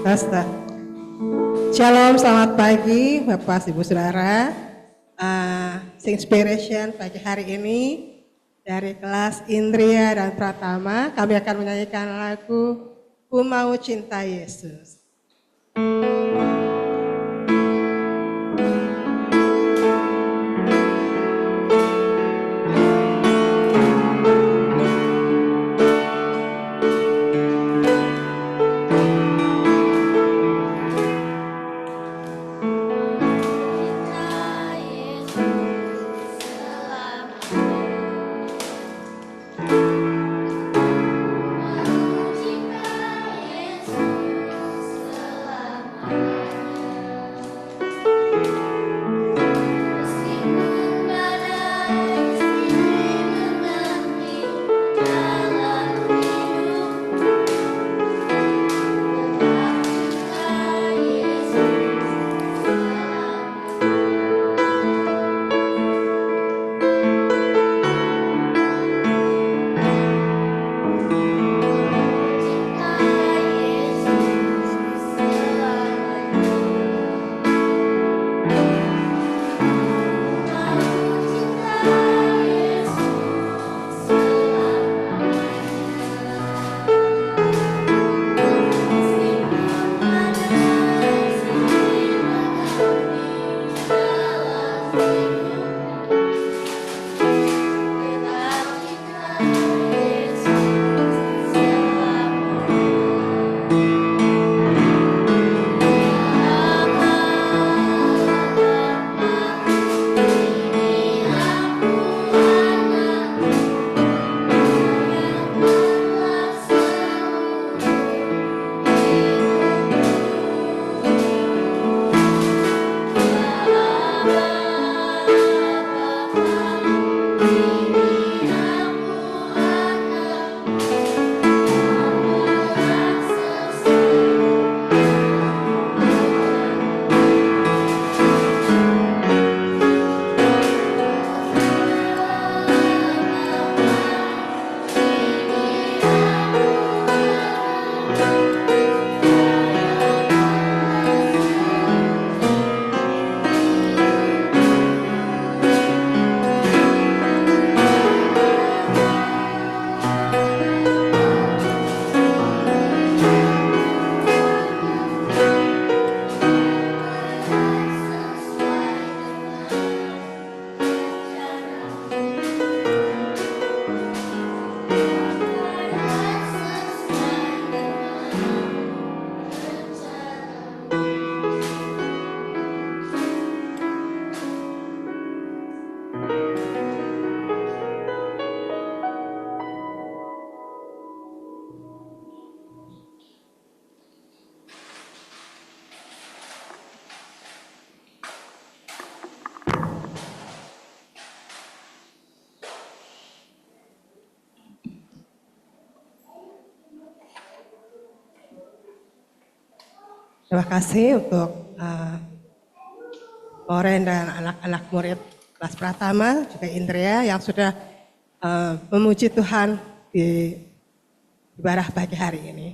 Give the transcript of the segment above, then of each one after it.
Hasta. Shalom, selamat pagi Bapak Ibu Saudara. Inspiration pagi hari ini dari kelas Indria dan Pratama, kami akan menyanyikan lagu Ku Mau Cinta Yesus. Terima kasih untuk Loren dan anak-anak murid kelas Pratama, juga Indria yang sudah memuji Tuhan di ibadah pagi hari ini.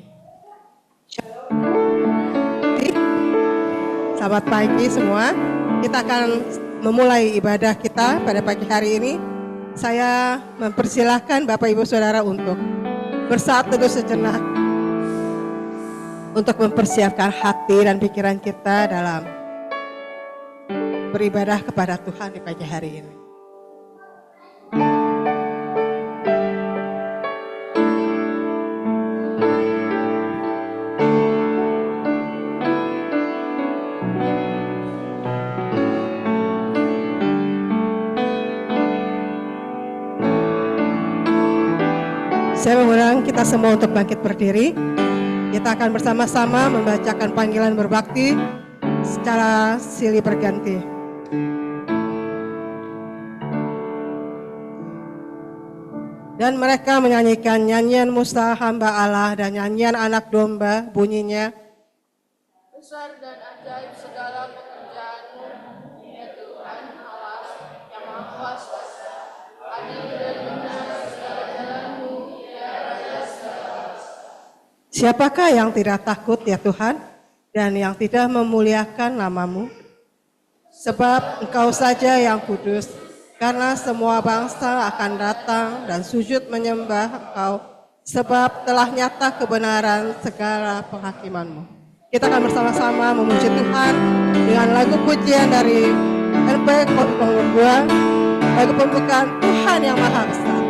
Selamat pagi semua. Kita akan memulai ibadah kita pada pagi hari ini. Saya mempersilahkan Bapak Ibu Saudara untuk bersatu dulu sejenak untuk mempersiapkan hati dan pikiran kita dalam beribadah kepada Tuhan di pagi hari ini. Saya mengundang kita semua untuk bangkit berdiri. Kita akan bersama-sama membacakan panggilan berbakti secara silih berganti. Dan mereka menyanyikan nyanyian Musa hamba Allah dan nyanyian anak domba, bunyinya. Besar dan ajaib segala pekerjaanmu, ya Tuhan Allah yang Maha Kuasa. Adil dan benar segala jalanmu, ya Raja segala. Siapakah yang tidak takut ya Tuhan? dan yang tidak memuliakan nama-Mu. Sebab Engkau saja yang kudus, karena semua bangsa akan datang dan sujud menyembah Engkau, sebab telah nyata kebenaran segala penghakiman-Mu. Kita akan bersama-sama memuji Tuhan dengan lagu pujian dari LP 02, lagu pembukaan Tuhan yang Maha Besar.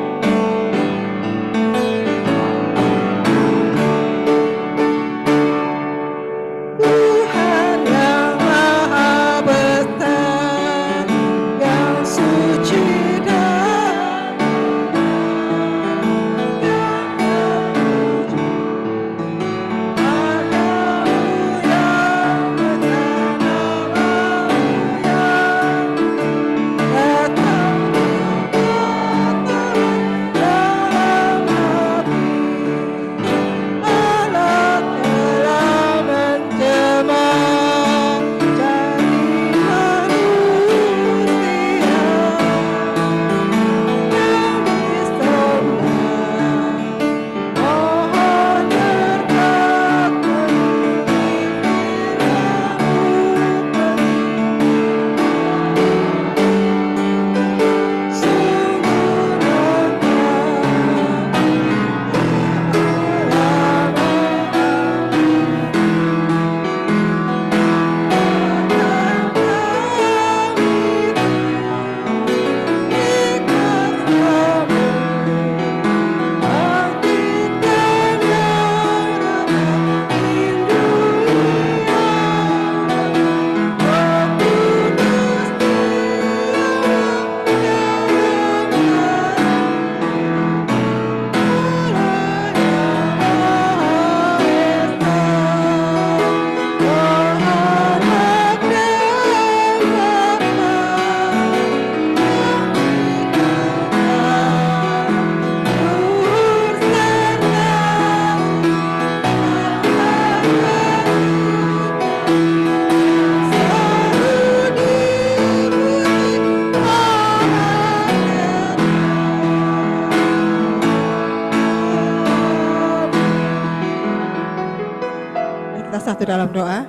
Satu dalam doa.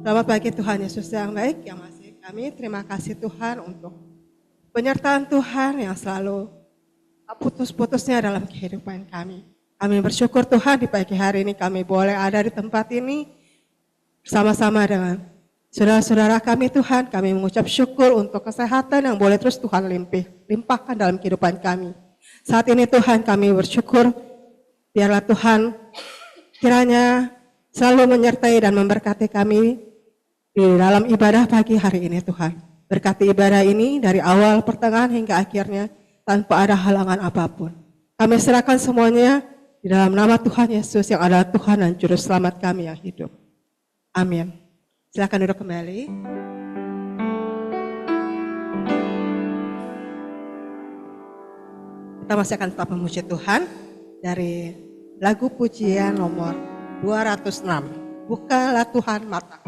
Selamat pagi Tuhan Yesus yang baik, yang masih kami terima kasih Tuhan untuk penyertaan Tuhan yang selalu putus-putusnya dalam kehidupan kami. Kami bersyukur Tuhan di pagi hari ini kami boleh ada di tempat ini bersama-sama dengan saudara-saudara kami Tuhan. Kami mengucap syukur untuk kesehatan yang boleh terus Tuhan limpahkan dalam kehidupan kami. Saat ini Tuhan kami bersyukur biarlah Tuhan kiranya selalu menyertai dan memberkati kami di dalam ibadah pagi hari ini Tuhan. Berkati ibadah ini dari awal, pertengahan hingga akhirnya tanpa ada halangan apapun. Kami serahkan semuanya di dalam nama Tuhan Yesus yang adalah Tuhan dan Juru Selamat kami yang hidup. Amin. Silakan duduk kembali. Kita masih akan tetap memuji Tuhan dari lagu pujian nomor 206. Bukalah Tuhan mata.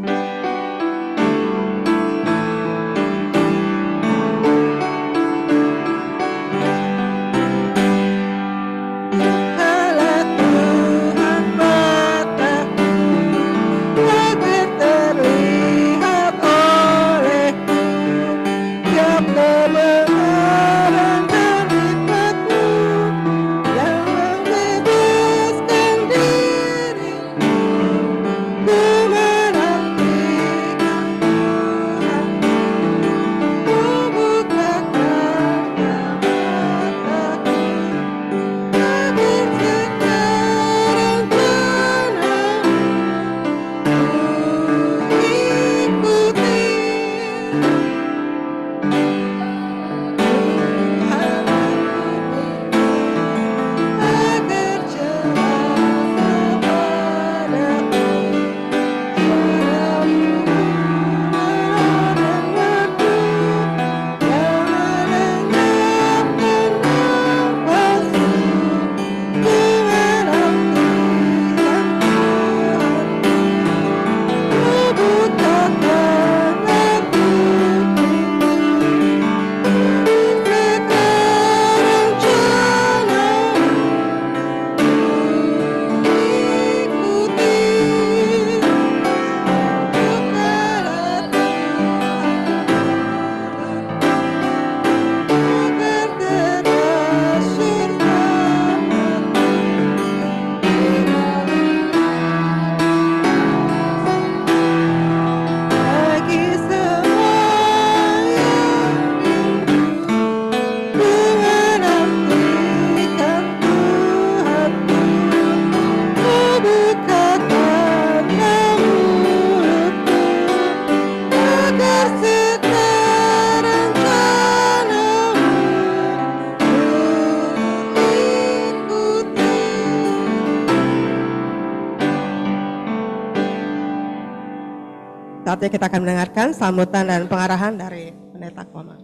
Saatnya kita akan mendengarkan sambutan dan pengarahan dari Pendeta Koma.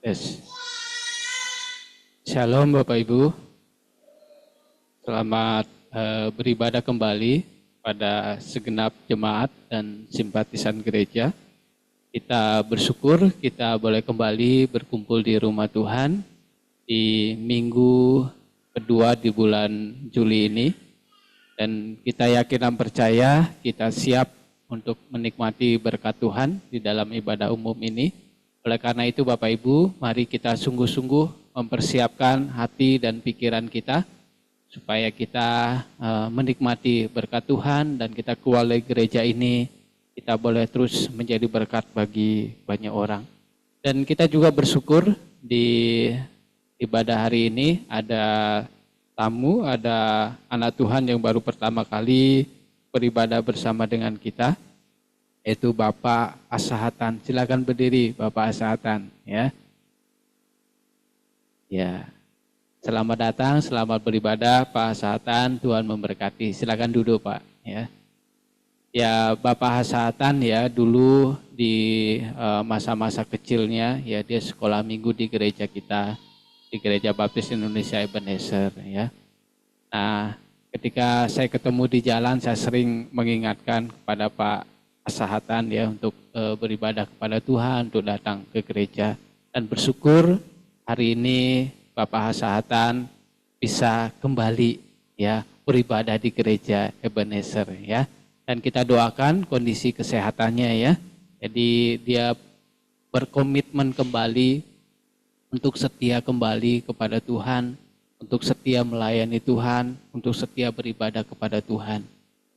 Yes. Shalom Bapak Ibu, selamat beribadah kembali pada segenap jemaat dan simpatisan gereja. Kita bersyukur kita boleh kembali berkumpul di rumah Tuhan di minggu kedua di bulan Juli ini. Dan kita yakin dan percaya kita siap untuk menikmati berkat Tuhan di dalam ibadah umum ini. Oleh karena itu Bapak Ibu, mari kita sungguh-sungguh mempersiapkan hati dan pikiran kita supaya kita menikmati berkat Tuhan dan kita keluar dari gereja ini, kita boleh terus menjadi berkat bagi banyak orang. Dan kita juga bersyukur di ibadah hari ini ada tamu, ada anak Tuhan yang baru pertama kali beribadah bersama dengan kita, yaitu Bapak Asahatan. Silakan berdiri Bapak Asahatan, ya. Ya. Selamat datang, selamat beribadah Pak Asahatan, Tuhan memberkati. Silakan duduk Pak, ya. Ya, Bapak Asahatan ya dulu di masa-masa kecilnya ya dia sekolah minggu di gereja kita, di Gereja Baptis Indonesia Ebenezer, ya. Nah, ketika saya ketemu di jalan saya sering mengingatkan kepada Pak Asahatan ya untuk beribadah kepada Tuhan, untuk datang ke gereja, dan bersyukur hari ini Bapak Asahatan bisa kembali ya beribadah di gereja Ebenezer, ya. Dan kita doakan kondisi kesehatannya ya. Jadi dia berkomitmen kembali untuk setia kembali kepada Tuhan, untuk setia melayani Tuhan, untuk setia beribadah kepada Tuhan.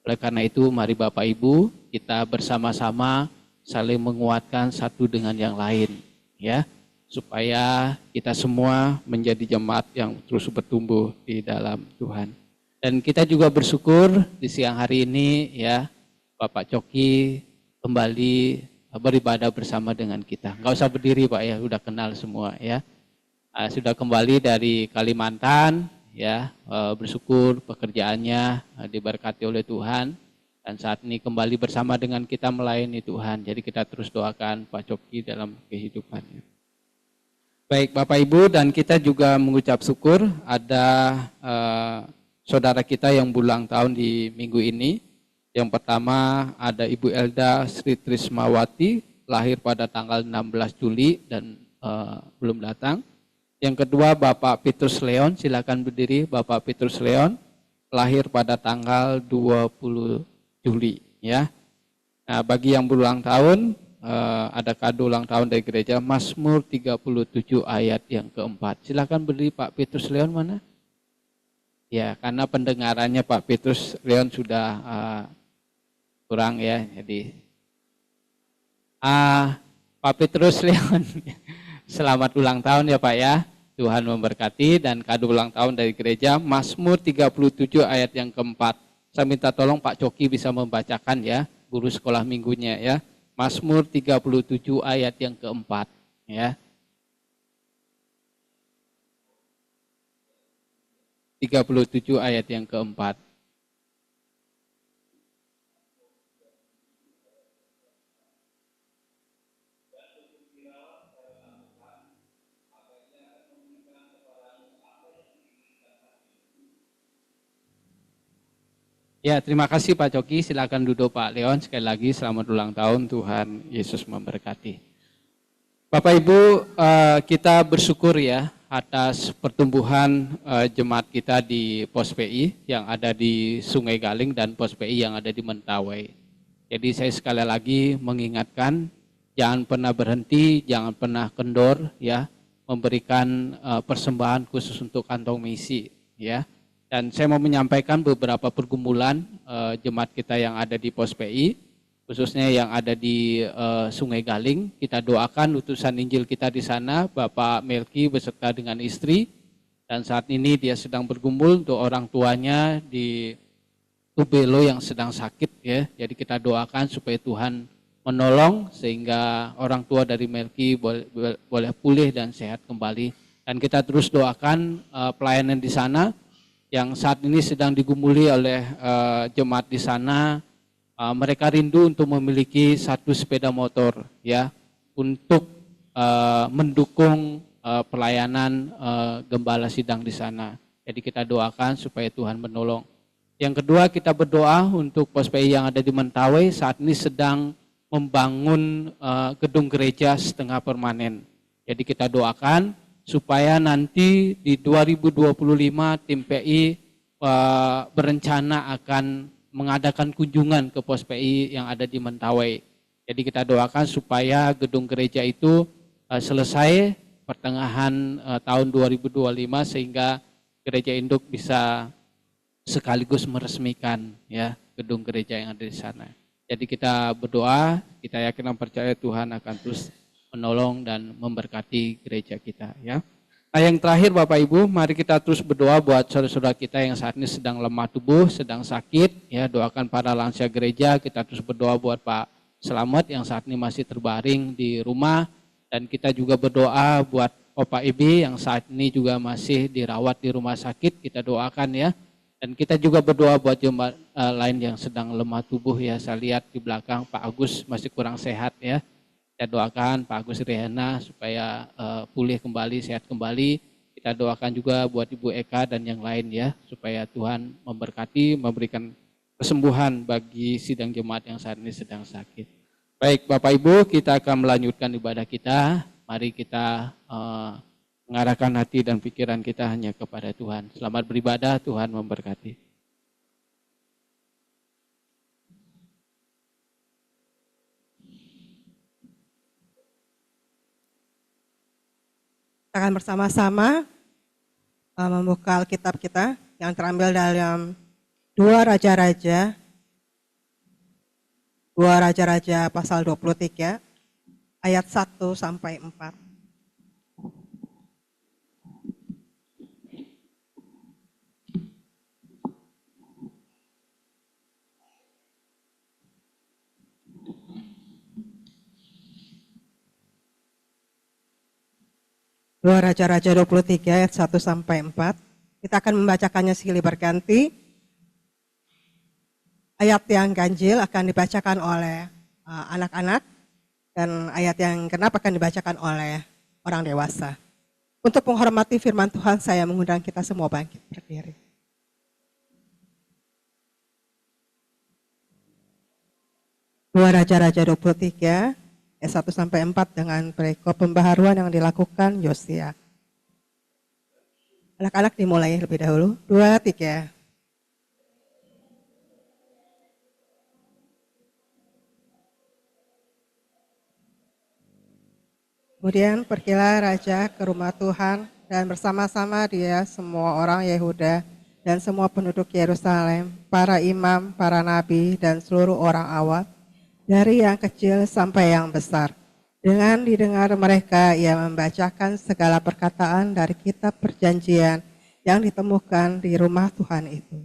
Oleh karena itu mari Bapak Ibu kita bersama-sama saling menguatkan satu dengan yang lain ya, supaya kita semua menjadi jemaat yang terus bertumbuh di dalam Tuhan. Dan kita juga bersyukur di siang hari ini ya Bapak Coki kembali beribadah bersama dengan kita. Enggak usah berdiri Pak ya, udah kenal semua ya. Sudah kembali dari Kalimantan ya, bersyukur pekerjaannya diberkati oleh Tuhan dan saat ini kembali bersama dengan kita melayani Tuhan. Jadi kita terus doakan Pak Coki dalam kehidupannya. Baik Bapak Ibu, dan kita juga mengucap syukur ada saudara kita yang berulang tahun di minggu ini. Yang pertama ada Ibu Elda Sri Trismawati, lahir pada tanggal 16 Juli dan belum datang. Yang kedua Bapak Petrus Leon, silakan berdiri Bapak Petrus Leon, lahir pada tanggal 20 Juli. Ya. Nah, bagi yang berulang tahun, ada kado ulang tahun dari gereja, Mazmur 37 ayat yang keempat. Silakan berdiri Pak Petrus Leon mana? Ya, karena pendengarannya Pak Petrus Leon sudah kurang ya, jadi Pak Petrus Leon, selamat ulang tahun ya Pak ya, Tuhan memberkati. Dan kado ulang tahun dari gereja, Mazmur 37 ayat yang keempat. Saya minta tolong Pak Coki bisa membacakan ya, guru sekolah minggunya ya, Mazmur 37 ayat yang keempat ya. 37 ayat yang keempat. Ya, terima kasih Pak Coki. Silakan duduk Pak Leon. Sekali lagi selamat ulang tahun, Tuhan Yesus memberkati. Bapak Ibu, kita bersyukur ya atas pertumbuhan jemaat kita di Pos PI yang ada di Sungai Galing dan Pos PI yang ada di Mentawai. Jadi saya sekali lagi mengingatkan, jangan pernah berhenti, jangan pernah kendor ya, memberikan persembahan khusus untuk kantong misi ya. Dan saya mau menyampaikan beberapa pergumulan jemaat kita yang ada di Pos PI, khususnya yang ada di Sungai Galing. Kita doakan utusan Injil kita di sana, Bapak Melki beserta dengan istri. Dan saat ini dia sedang bergumul untuk orang tuanya di Ubelo yang sedang sakit ya. Jadi kita doakan supaya Tuhan menolong sehingga orang tua dari Melki boleh pulih dan sehat kembali Dan kita terus doakan pelayanan di sana yang saat ini sedang digumuli oleh jemaat di sana. Mereka rindu untuk memiliki satu sepeda motor ya untuk mendukung pelayanan gembala sidang di sana. Jadi kita doakan supaya Tuhan menolong. Yang kedua, kita berdoa untuk Pos PI yang ada di Mentawai saat ini sedang membangun gedung gereja setengah permanen. Jadi kita doakan supaya nanti di 2025 tim PI berencana akan mengadakan kunjungan ke Pos PI yang ada di Mentawai. Jadi kita doakan supaya gedung gereja itu selesai pertengahan tahun 2025 sehingga gereja induk bisa sekaligus meresmikan ya gedung gereja yang ada di sana. Jadi kita berdoa, kita yakin dan percaya Tuhan akan terus menolong dan memberkati gereja kita ya. Nah yang terakhir Bapak Ibu, mari kita terus berdoa buat saudara-saudara kita yang saat ini sedang lemah tubuh, sedang sakit ya. Doakan para lansia gereja, kita terus berdoa buat Pak Selamat yang saat ini masih terbaring di rumah. Dan kita juga berdoa buat Opa Ibi yang saat ini juga masih dirawat di rumah sakit, kita doakan ya. Dan kita juga berdoa buat jemaat lain yang sedang lemah tubuh ya. Saya lihat di belakang Pak Agus masih kurang sehat ya. Kita doakan Pak Agus Riana supaya pulih kembali, sehat kembali. Kita doakan juga buat Ibu Eka dan yang lain ya. Supaya Tuhan memberkati, memberikan kesembuhan bagi sidang jemaat yang saat ini sedang sakit. Baik Bapak Ibu, kita akan melanjutkan ibadah kita. Mari kita mengarahkan hati dan pikiran kita hanya kepada Tuhan. Selamat beribadah, Tuhan memberkati. Kita akan bersama-sama membuka Alkitab kita yang terambil dalam 2 Raja-Raja pasal 23 ayat 1 sampai 4. Dua Raja-Raja 23 ayat 1 sampai 4. Kita akan membacakannya silih berganti. Ayat yang ganjil akan dibacakan oleh anak-anak dan ayat yang genap akan dibacakan oleh orang dewasa. Untuk menghormati firman Tuhan, saya mengundang kita semua bangkit berdiri. Dua Raja-Raja 23 ayat 1 sampai 4 dengan perikop pembaharuan yang dilakukan Yosia. Anak-anak dimulai lebih dahulu. 2, 3. Kemudian pergilah raja ke rumah Tuhan dan bersama-sama dia semua orang Yehuda dan semua penduduk Yerusalem, para imam, para nabi dan seluruh orang awam, dari yang kecil sampai yang besar. Dengan didengar mereka, ia membacakan segala perkataan dari kitab perjanjian yang ditemukan di rumah Tuhan itu.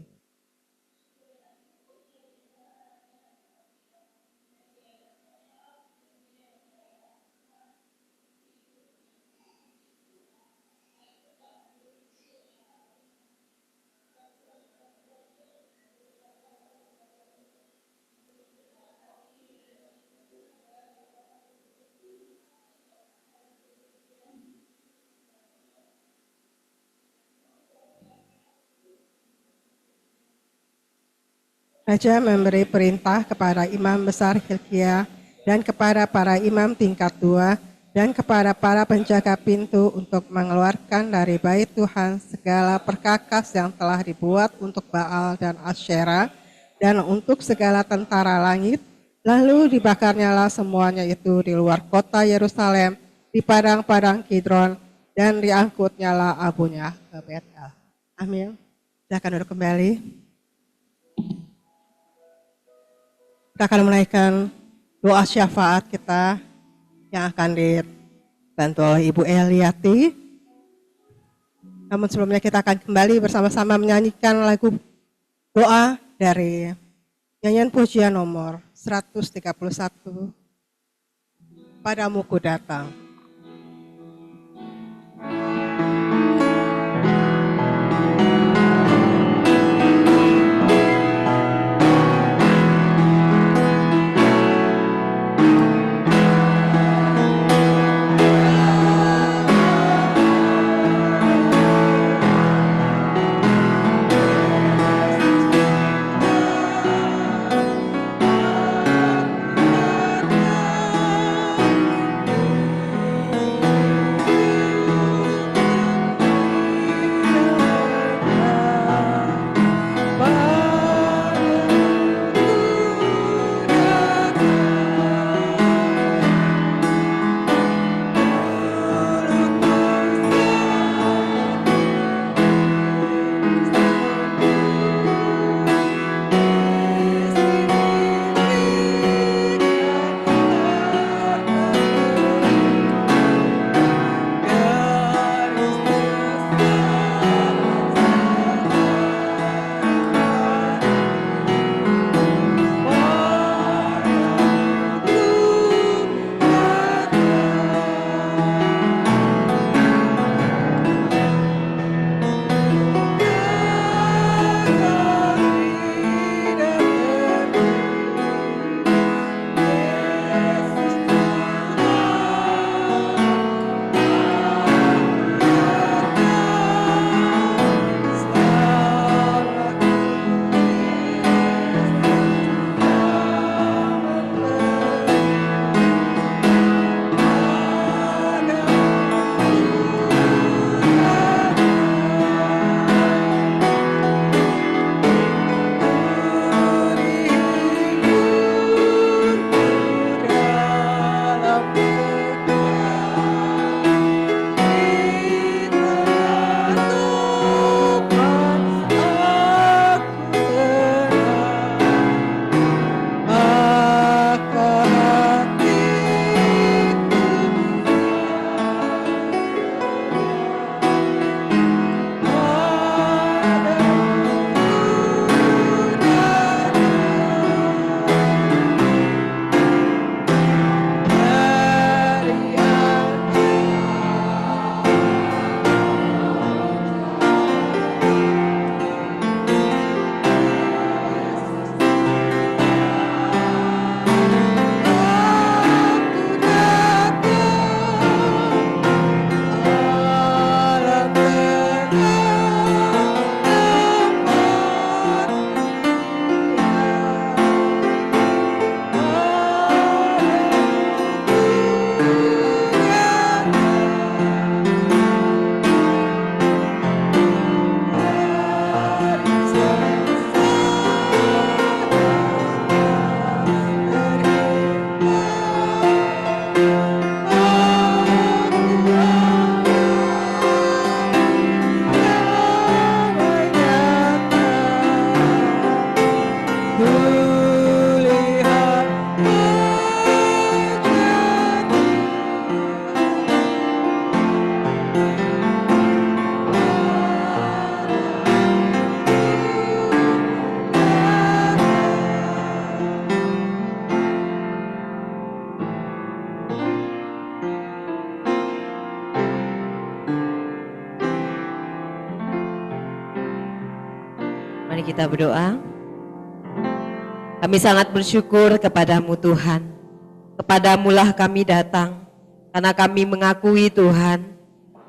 Raja memberi perintah kepada imam besar Hilkia dan kepada para imam tingkat 2 dan kepada para penjaga pintu untuk mengeluarkan dari bait Tuhan segala perkakas yang telah dibuat untuk Baal dan Asyera dan untuk segala tentara langit. Lalu dibakarnyalah semuanya itu di luar kota Yerusalem, di padang-padang Kidron, dan diangkutnyalah abunya ke Betel. Amin. Silakan duduk kembali. Kita akan menaikkan doa syafaat kita yang akan dibantu oleh Ibu Eliati. Namun sebelumnya kita akan kembali bersama-sama menyanyikan lagu doa dari nyanyian pujian nomor 131, Padamu Ku Datang. Mari kita berdoa. Kami sangat bersyukur kepadamu Tuhan. Kepadamulah kami datang, karena kami mengakui Tuhan,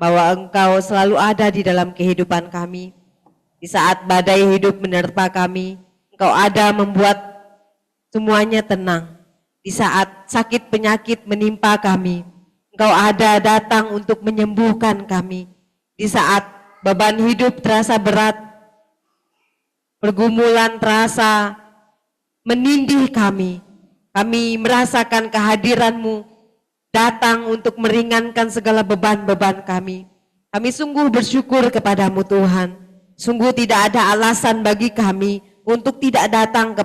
bahwa Engkau selalu ada di dalam kehidupan kami. Di saat badai hidup menerpa kami, Engkau ada membuat semuanya tenang. Di saat sakit penyakit menimpa kami, Engkau ada datang untuk menyembuhkan kami. Di saat beban hidup terasa berat, pergumulan terasa menindih kami merasakan kehadiran-Mu datang untuk meringankan segala beban-beban kami. Kami sungguh bersyukur kepadamu Tuhan. Sungguh tidak ada alasan bagi kami untuk tidak datang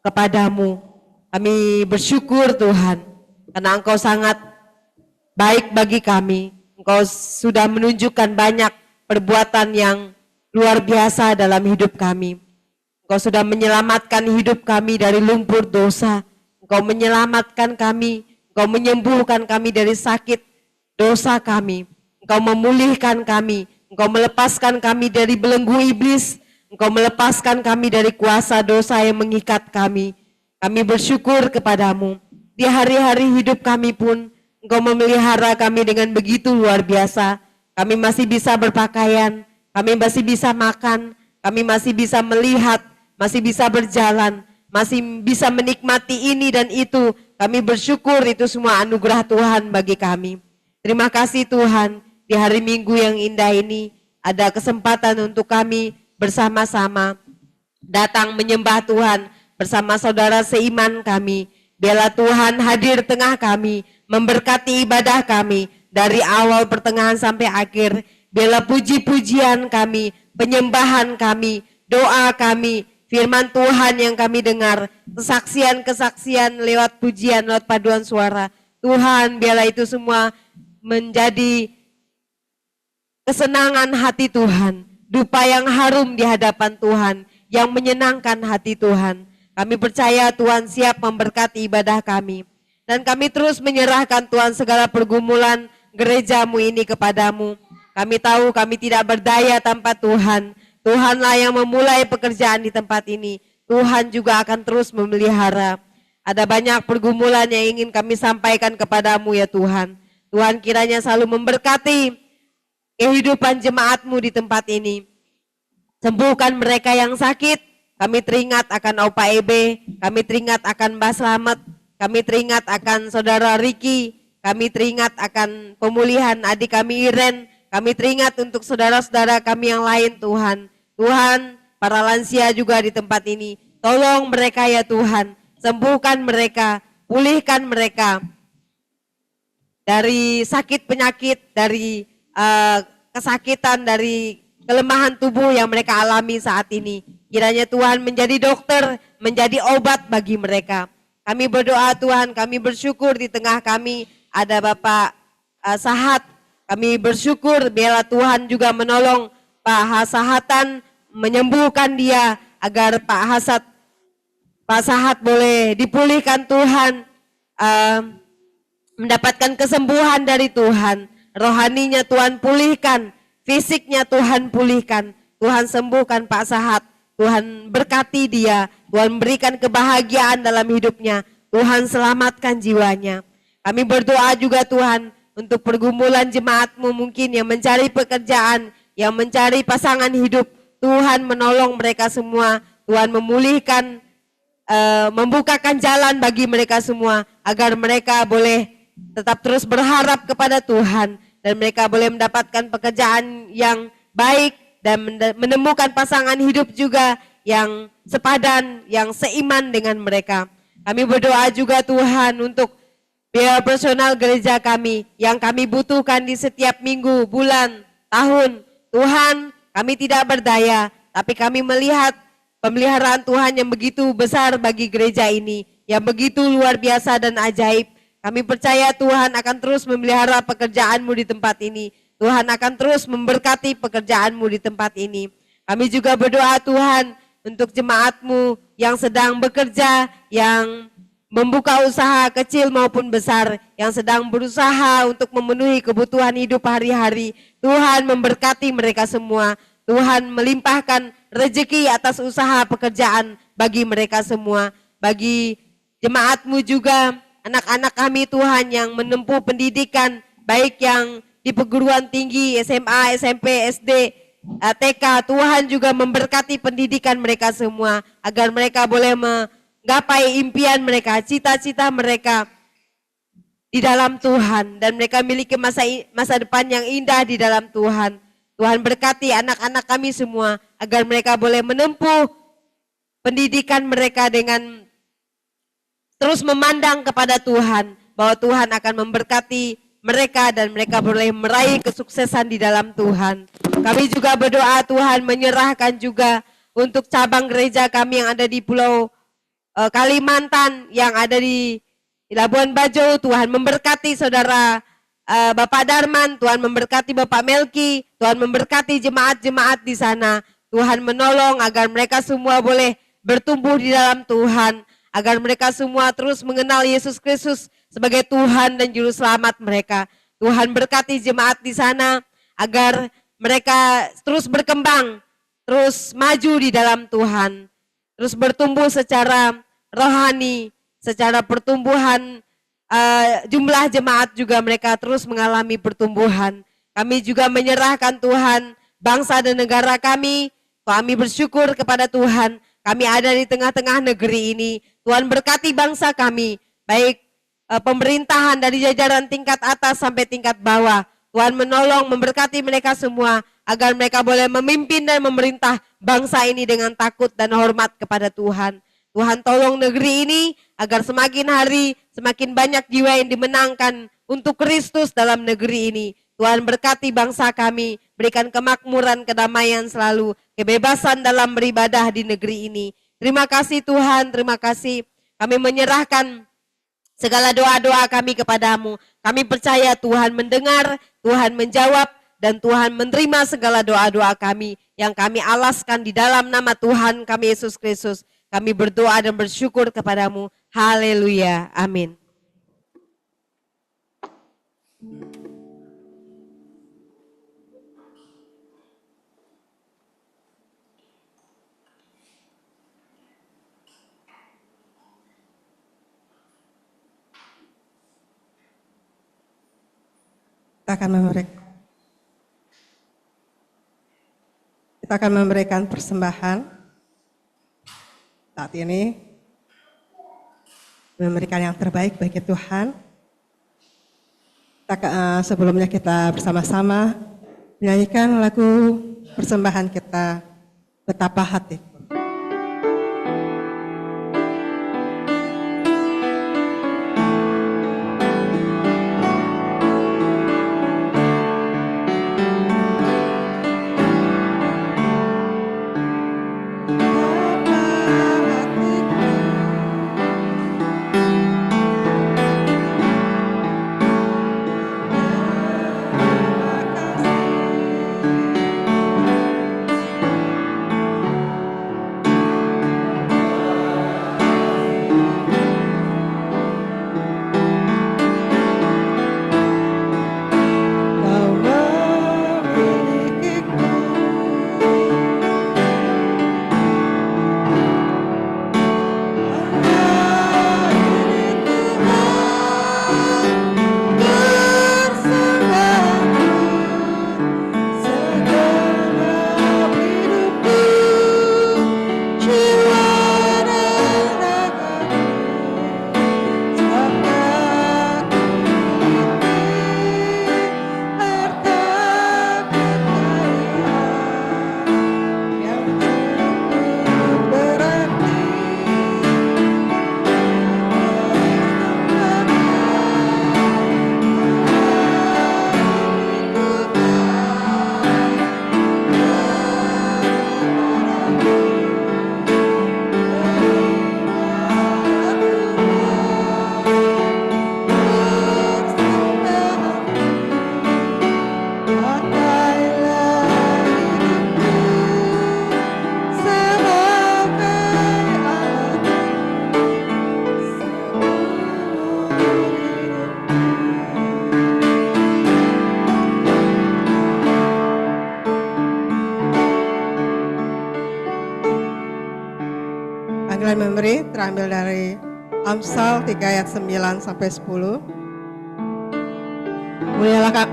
kepadamu. Kami bersyukur Tuhan, karena Engkau sangat baik bagi kami. Engkau sudah menunjukkan banyak perbuatan yang luar biasa dalam hidup kami. Engkau sudah menyelamatkan hidup kami dari lumpur dosa. Engkau menyelamatkan kami, Engkau menyembuhkan kami dari sakit dosa kami. Engkau memulihkan kami, Engkau melepaskan kami dari belenggu iblis. Engkau melepaskan kami dari kuasa dosa yang mengikat kami. Kami bersyukur kepadamu. Di hari-hari hidup kami pun, Engkau memelihara kami dengan begitu luar biasa. Kami masih bisa berpakaian, kami masih bisa makan, kami masih bisa melihat, masih bisa berjalan, masih bisa menikmati ini dan itu. Kami bersyukur itu semua anugerah Tuhan bagi kami. Terima kasih Tuhan, di hari Minggu yang indah ini ada kesempatan untuk kami bersama-sama datang menyembah Tuhan bersama saudara seiman kami. Biarlah Tuhan hadir tengah kami, memberkati ibadah kami dari awal pertengahan sampai akhir. Biarlah puji-pujian kami, penyembahan kami, doa kami, firman Tuhan yang kami dengar, kesaksian-kesaksian lewat pujian, lewat paduan suara. Tuhan, biarlah itu semua menjadi kesenangan hati Tuhan, dupa yang harum di hadapan Tuhan, yang menyenangkan hati Tuhan. Kami percaya Tuhan siap memberkati ibadah kami. Dan kami terus menyerahkan Tuhan segala pergumulan gerejamu ini kepadamu. Kami tahu kami tidak berdaya tanpa Tuhan. Tuhanlah yang memulai pekerjaan di tempat ini. Tuhan juga akan terus memelihara. Ada banyak pergumulan yang ingin kami sampaikan kepadamu ya Tuhan. Tuhan kiranya selalu memberkati kehidupan jemaatmu di tempat ini. Sembuhkan mereka yang sakit. Kami teringat akan Opa Ebe. Kami teringat akan Mbak Slamet. Kami teringat akan Saudara Riki. Kami teringat akan pemulihan adik kami Iren. Kami teringat untuk saudara-saudara kami yang lain Tuhan. Tuhan, para lansia juga di tempat ini. Tolong mereka ya Tuhan. Sembuhkan mereka. Pulihkan mereka. Dari sakit penyakit, dari kesakitan, dari kelemahan tubuh yang mereka alami saat ini. Kiranya Tuhan menjadi dokter, menjadi obat bagi mereka. Kami berdoa Tuhan, kami bersyukur di tengah kami ada Bapak Sahat. Kami bersyukur biarlah Tuhan juga menolong Pak Sahatan, menyembuhkan dia agar Pak Sahat boleh dipulihkan Tuhan, mendapatkan kesembuhan dari Tuhan. Rohaninya Tuhan pulihkan, fisiknya Tuhan pulihkan. Tuhan sembuhkan Pak Sahat, Tuhan berkati dia, Tuhan berikan kebahagiaan dalam hidupnya, Tuhan selamatkan jiwanya. Kami berdoa juga Tuhan untuk pergumulan jemaatmu mungkin yang mencari pekerjaan, yang mencari pasangan hidup. Tuhan menolong mereka semua, Tuhan memulihkan, membukakan jalan bagi mereka semua agar mereka boleh tetap terus berharap kepada Tuhan dan mereka boleh mendapatkan pekerjaan yang baik dan menemukan pasangan hidup juga yang sepadan, yang seiman dengan mereka. Kami berdoa juga Tuhan untuk biaya personal gereja kami yang kami butuhkan di setiap minggu, bulan, tahun. Tuhan, kami tidak berdaya, tapi kami melihat pemeliharaan Tuhan yang begitu besar bagi gereja ini, yang begitu luar biasa dan ajaib. Kami percaya Tuhan akan terus memelihara pekerjaanmu di tempat ini. Tuhan akan terus memberkati pekerjaanmu di tempat ini. Kami juga berdoa Tuhan untuk jemaatmu yang sedang bekerja, yang membuka usaha kecil maupun besar, yang sedang berusaha untuk memenuhi kebutuhan hidup hari-hari. Tuhan memberkati mereka semua. Tuhan melimpahkan rezeki atas usaha pekerjaan bagi mereka semua. Bagi jemaat-Mu juga, anak-anak kami Tuhan yang menempuh pendidikan, baik yang di perguruan tinggi, SMA, SMP, SD, TK, Tuhan juga memberkati pendidikan mereka semua, agar mereka boleh menggapai impian mereka, cita-cita mereka di dalam Tuhan, dan mereka memiliki masa depan yang indah di dalam Tuhan. Tuhan berkati anak-anak kami semua, agar mereka boleh menempuh pendidikan mereka dengan terus memandang kepada Tuhan, bahwa Tuhan akan memberkati mereka dan mereka boleh meraih kesuksesan di dalam Tuhan. Kami juga berdoa Tuhan menyerahkan juga untuk cabang gereja kami yang ada di Pulau Kalimantan, yang ada di Labuan Bajo. Tuhan memberkati saudara Bapak Darman, Tuhan memberkati Bapak Melki, Tuhan memberkati jemaat-jemaat di sana. Tuhan menolong agar mereka semua boleh bertumbuh di dalam Tuhan, agar mereka semua terus mengenal Yesus Kristus sebagai Tuhan dan Juru Selamat mereka. Tuhan berkati jemaat di sana agar mereka terus berkembang, terus maju di dalam Tuhan, terus bertumbuh secara rohani, secara pertumbuhan jumlah jemaat juga mereka terus mengalami pertumbuhan. Kami juga menyerahkan Tuhan bangsa dan negara kami. Kami bersyukur kepada Tuhan, kami ada di tengah-tengah negeri ini. Tuhan berkati bangsa kami, baik pemerintahan dari jajaran tingkat atas sampai tingkat bawah. Tuhan menolong, memberkati mereka semua, agar mereka boleh memimpin dan memerintah bangsa ini dengan takut dan hormat kepada Tuhan. Tuhan tolong negeri ini, agar semakin hari, semakin banyak jiwa yang dimenangkan untuk Kristus dalam negeri ini. Tuhan berkati bangsa kami, berikan kemakmuran, kedamaian selalu, kebebasan dalam beribadah di negeri ini. Terima kasih Tuhan, terima kasih. Kami menyerahkan segala doa-doa kami kepadamu. Kami percaya Tuhan mendengar, Tuhan menjawab, dan Tuhan menerima segala doa-doa kami yang kami alaskan di dalam nama Tuhan kami Yesus Kristus. Kami berdoa dan bersyukur kepadamu. Haleluya. Amin. Kita akan memberikan persembahan saat ini, memberikan yang terbaik bagi Tuhan. Sebelumnya kita bersama-sama menyanyikan lagu persembahan kita, Betapa Hatiku. akan memberi terambil dari Amsal 3 ayat 9 sampai 10.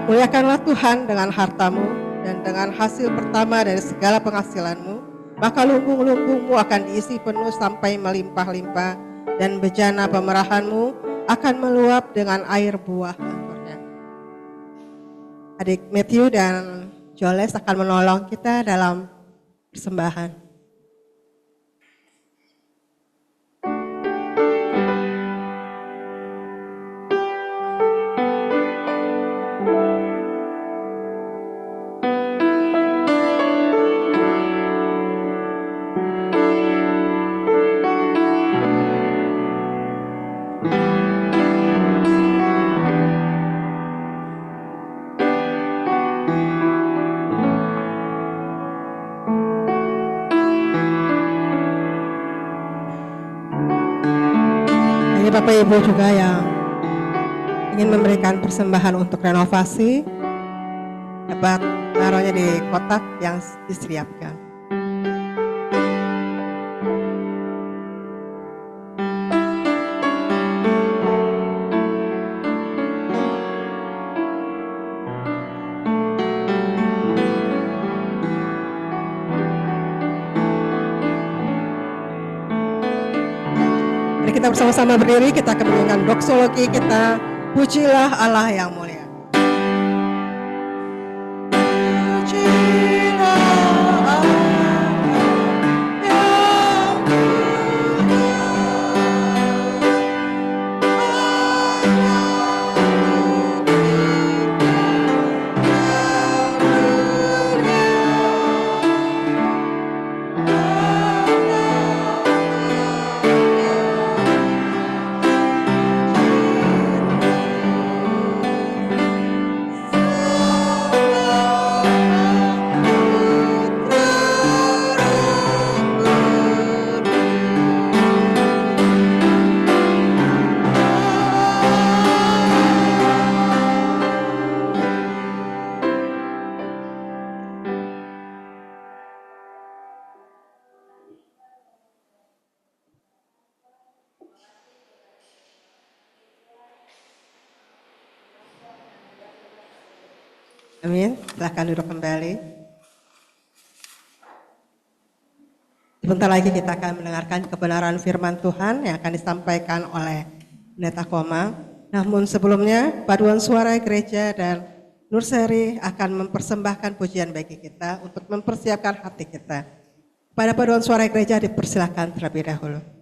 Muliakanlah Tuhan dengan hartamu dan dengan hasil pertama dari segala penghasilanmu, maka lumbung-lumbungmu akan diisi penuh sampai melimpah-limpah, dan bejana pemerahanmu akan meluap dengan air buah angkurnya. Adik Matthew dan Joles akan menolong kita dalam persembahan. Ini Bapak Ibu juga yang ingin memberikan persembahan untuk renovasi, dapat taruhnya di kotak yang disediakan. Mari kita bersama-sama berdiri, kita akan menyanyikan doksologi kita, pujilah Allah yang mulia. Amin. Silahkan duduk kembali. Sebentar lagi kita akan mendengarkan kebenaran firman Tuhan yang akan disampaikan oleh Pendeta Koma. Namun sebelumnya, Paduan Suara Gereja dan Nurseri akan mempersembahkan pujian bagi kita untuk mempersiapkan hati kita. Pada Paduan Suara Gereja dipersilakan terlebih dahulu.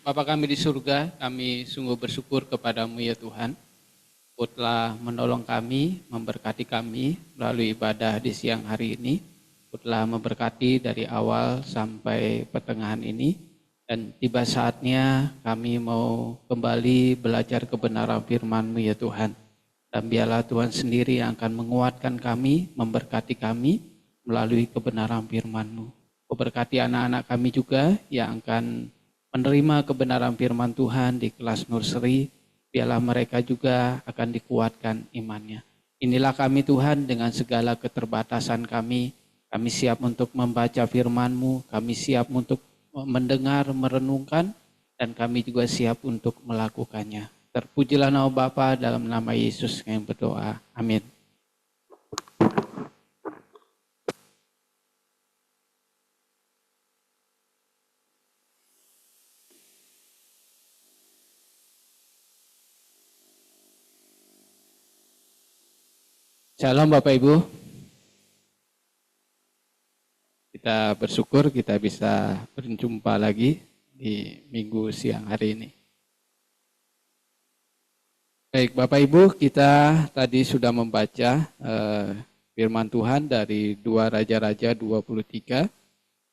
Bapa kami di surga, kami sungguh bersyukur kepadamu ya Tuhan. Engkau telah menolong kami, memberkati kami melalui ibadah di siang hari ini. Engkau telah memberkati dari awal sampai pertengahan ini. Dan tiba saatnya kami mau kembali belajar kebenaran firman-Mu ya Tuhan. Dan biarlah Tuhan sendiri yang akan menguatkan kami, memberkati kami melalui kebenaran firman-Mu. Engkau berkati anak-anak kami juga yang akan menerima kebenaran firman Tuhan di kelas nursery. Biarlah mereka juga akan dikuatkan imannya. Inilah kami Tuhan dengan segala keterbatasan kami. Kami siap untuk membaca firman-Mu, kami siap untuk mendengar, merenungkan, dan kami juga siap untuk melakukannya. Terpujilah nama Bapa dalam nama Yesus yang berdoa. Amin. Shalom Bapak Ibu. Kita bersyukur kita bisa berjumpa lagi di minggu siang hari ini. Baik Bapak Ibu, kita tadi sudah membaca firman Tuhan dari 2 Raja-Raja 23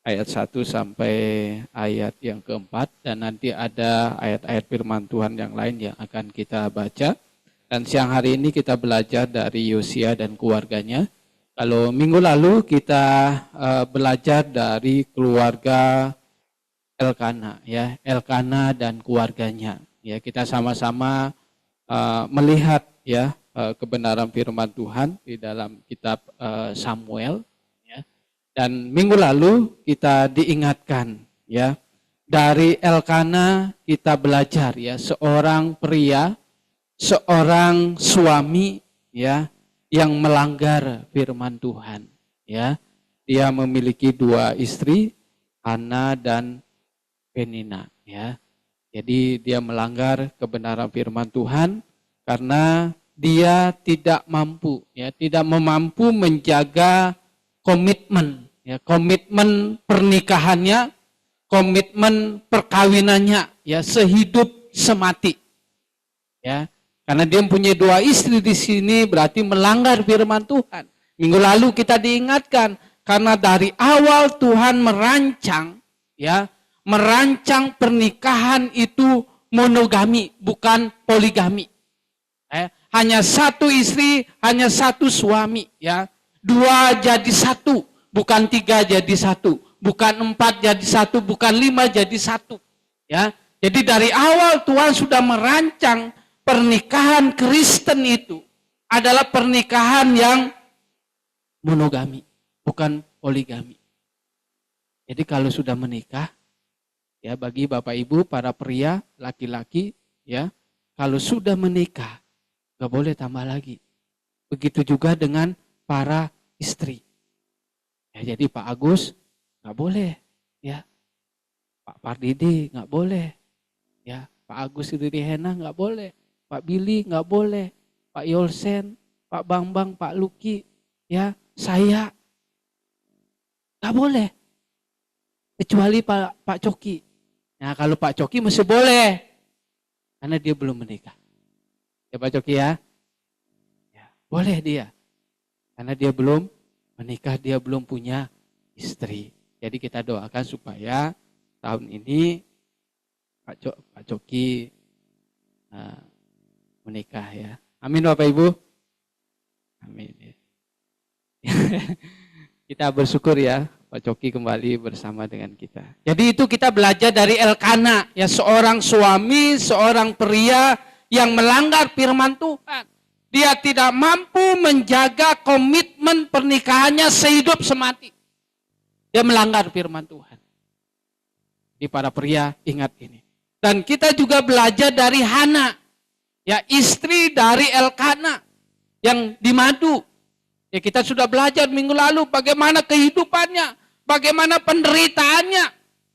ayat 1 sampai ayat yang keempat, dan nanti ada ayat-ayat firman Tuhan yang lain yang akan kita baca. Dan siang hari ini kita belajar dari Yosia dan keluarganya. Kalau minggu lalu kita belajar dari keluarga Elkana, ya, Elkana dan keluarganya. Ya, kita sama-sama melihat ya kebenaran firman Tuhan di dalam kitab Samuel. Ya. Dan minggu lalu kita diingatkan, ya, dari Elkana kita belajar, ya, seorang pria, seorang suami, ya, yang melanggar firman Tuhan, ya. Dia memiliki 2 istri, Hana dan Penina, ya. Jadi dia melanggar kebenaran firman Tuhan karena dia tidak mampu, ya, tidak mampu menjaga komitmen, ya, komitmen pernikahannya, komitmen perkawinannya, ya, sehidup semati, ya. Karena dia mempunyai 2 istri di sini berarti melanggar firman Tuhan. Minggu lalu kita diingatkan karena dari awal Tuhan merancang, ya, merancang pernikahan itu monogami, bukan poligami. Hanya 1 istri, hanya 1 suami, ya. 2 jadi 1, bukan 3 jadi 1, bukan 4 jadi 1, bukan 5 jadi 1, ya. Jadi dari awal Tuhan sudah merancang pernikahan Kristen itu adalah pernikahan yang monogami, bukan poligami. Jadi kalau sudah menikah, ya, bagi Bapak Ibu, para pria, laki-laki, ya, kalau sudah menikah, gak boleh tambah lagi. Begitu juga dengan para istri. Ya, jadi Pak Agus gak boleh, ya. Pak Pardidi gak boleh, ya. Pak Agus Riri Hena gak boleh. Pak Billy nggak boleh, Pak Yolsen, Pak Bambang, Pak Luki, ya, saya nggak boleh, kecuali Pak Coki. Nah, kalau Pak Coki masih boleh, karena dia belum menikah. Ya Pak Coki, ya, boleh dia, karena dia belum menikah, dia belum punya istri. Jadi kita doakan supaya tahun ini Pak Coki menikah, ya. Amin Bapak Ibu. Amin. Kita bersyukur, ya, Pak Coki kembali bersama dengan kita. Jadi itu kita belajar dari Elkana, ya, seorang suami, seorang pria yang melanggar firman Tuhan. Dia tidak mampu menjaga komitmen pernikahannya sehidup semati. Dia melanggar firman Tuhan. Di para pria ingat ini. Dan kita juga belajar dari Hana, ya, istri dari Elkana yang di Madu. Ya, kita sudah belajar minggu lalu bagaimana kehidupannya, bagaimana penderitaannya.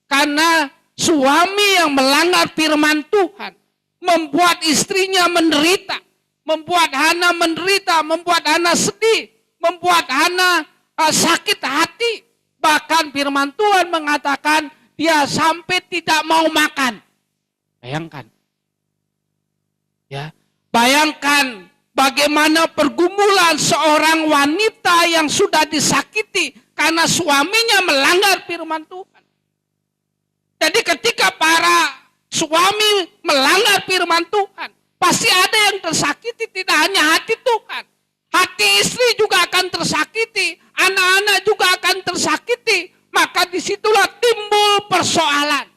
Karena suami yang melanggar firman Tuhan membuat istrinya menderita, membuat Hana menderita, membuat Hana sedih, membuat Hana sakit hati. Bahkan firman Tuhan mengatakan dia sampai tidak mau makan. Bayangkan. Ya, bayangkan bagaimana pergumulan seorang wanita yang sudah disakiti karena suaminya melanggar firman Tuhan. Jadi ketika para suami melanggar firman Tuhan, pasti ada yang tersakiti, tidak hanya hati Tuhan. Hati istri juga akan tersakiti, anak-anak juga akan tersakiti. Maka disitulah timbul persoalan.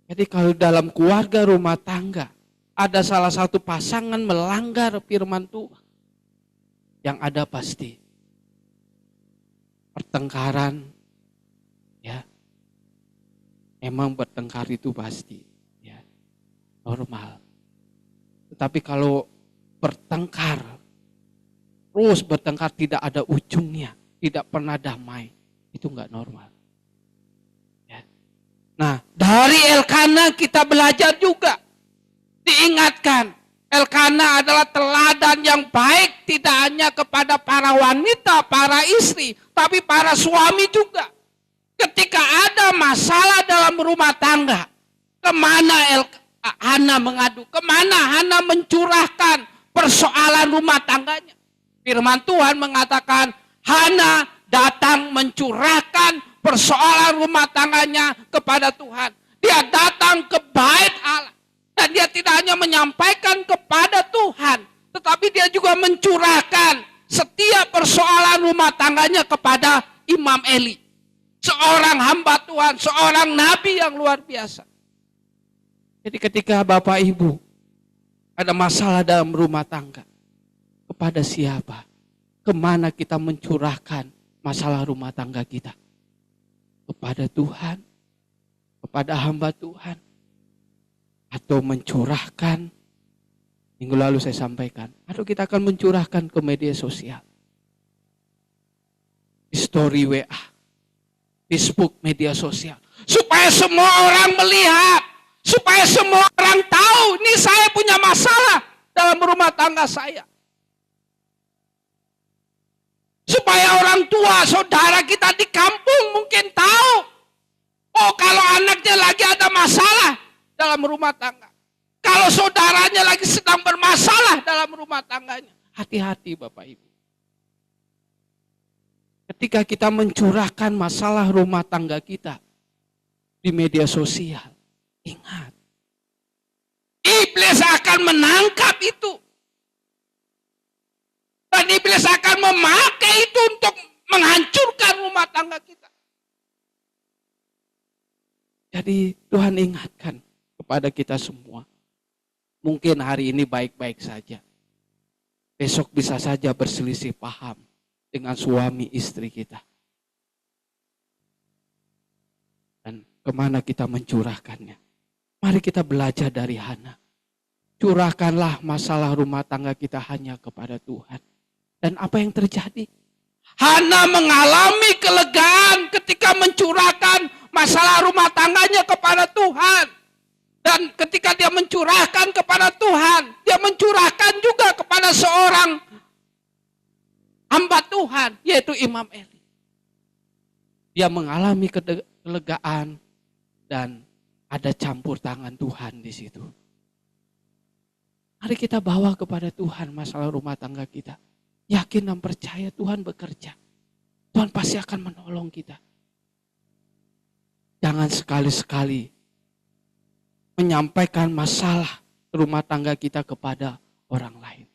Jadi kalau dalam keluarga rumah tangga, ada salah satu pasangan melanggar firman Tuhan, yang ada pasti pertengkaran, ya. Memang bertengkar itu pasti, ya, normal. Tetapi kalau bertengkar, terus bertengkar tidak ada ujungnya, tidak pernah damai, itu enggak normal. Ya. Nah, dari Elkana kita belajar juga, diingatkan, Elkana adalah teladan yang baik tidak hanya kepada para wanita, para istri, tapi para suami juga. Ketika ada masalah dalam rumah tangga, kemana Hana mengadu? Kemana Hana mencurahkan persoalan rumah tangganya? Firman Tuhan mengatakan, Hana datang mencurahkan persoalan rumah tangganya kepada Tuhan. Dia datang ke bait Allah. Dan dia tidak hanya menyampaikan kepada Tuhan, tetapi dia juga mencurahkan setiap persoalan rumah tangganya kepada Imam Eli. Seorang hamba Tuhan, seorang nabi yang luar biasa. Jadi ketika Bapak Ibu ada masalah dalam rumah tangga, kepada siapa? Kemana kita mencurahkan masalah rumah tangga kita? Kepada Tuhan? Kepada hamba Tuhan? Atau mencurahkan, minggu lalu saya sampaikan, atau kita akan mencurahkan ke media sosial? Di story WA, Facebook, media sosial. Supaya semua orang melihat. Supaya semua orang tahu. Ini saya punya masalah dalam rumah tangga saya. Supaya orang tua, saudara kita di kampung mungkin tahu. Oh, kalau anaknya lagi ada masalah dalam rumah tangga. Kalau saudaranya lagi sedang bermasalah dalam rumah tangganya. Hati-hati Bapak Ibu. Ketika kita mencurahkan masalah rumah tangga kita di media sosial, ingat, iblis akan menangkap itu. Dan iblis akan memakai itu untuk menghancurkan rumah tangga kita. Jadi Tuhan ingatkan kepada kita semua. Mungkin hari ini baik-baik saja. Besok bisa saja berselisih paham dengan suami istri kita. Dan kemana kita mencurahkannya? Mari kita belajar dari Hana. Curahkanlah masalah rumah tangga kita hanya kepada Tuhan. Dan apa yang terjadi? Hana mengalami kelegaan ketika mencurahkan masalah rumah tangganya kepada Tuhan. Dan ketika dia mencurahkan kepada Tuhan, dia mencurahkan juga kepada seorang hamba Tuhan, yaitu Imam Eli. Dia mengalami kelegaan dan ada campur tangan Tuhan di situ. Mari kita bawa kepada Tuhan masalah rumah tangga kita. Yakin dan percaya Tuhan bekerja. Tuhan pasti akan menolong kita. Jangan sekali-sekali menyampaikan masalah rumah tangga kita kepada orang lain.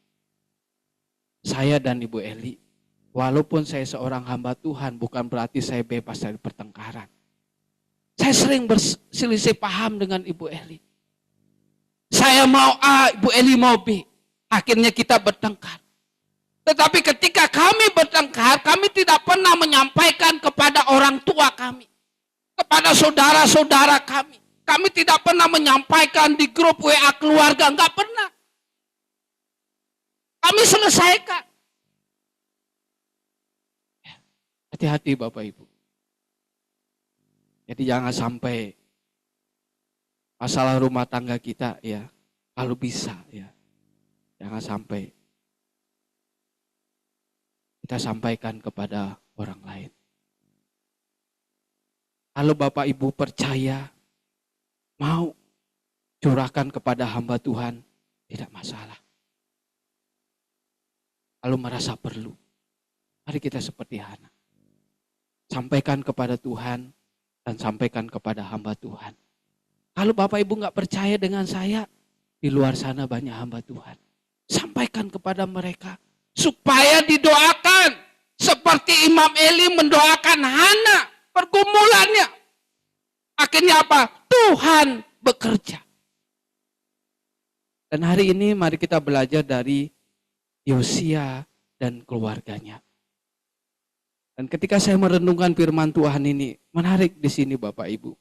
Saya dan Ibu Eli, walaupun saya seorang hamba Tuhan, bukan berarti saya bebas dari pertengkaran. Saya sering berselisih paham dengan Ibu Eli. Saya mau A, Ibu Eli mau B. Akhirnya kita bertengkar. Tetapi ketika kami bertengkar, kami tidak pernah menyampaikan kepada orang tua kami. Kepada saudara-saudara kami. Kami tidak pernah menyampaikan di grup WA keluarga, enggak pernah. Kami selesaikan. Hati-hati Bapak Ibu. Jadi jangan sampai masalah rumah tangga kita ya, kalau bisa ya, jangan sampai kita sampaikan kepada orang lain. Kalau Bapak Ibu percaya, mau curahkan kepada hamba Tuhan, tidak masalah. Kalau merasa perlu, mari kita seperti Hana. Sampaikan kepada Tuhan dan sampaikan kepada hamba Tuhan. Kalau Bapak Ibu nggak percaya dengan saya, di luar sana banyak hamba Tuhan. Sampaikan kepada mereka supaya didoakan seperti Imam Eli mendoakan Hana pergumulannya. Akhirnya apa? Tuhan bekerja. Dan hari ini mari kita belajar dari Yosia dan keluarganya. Dan ketika saya merenungkan firman Tuhan ini, menarik di sini Bapak Ibu.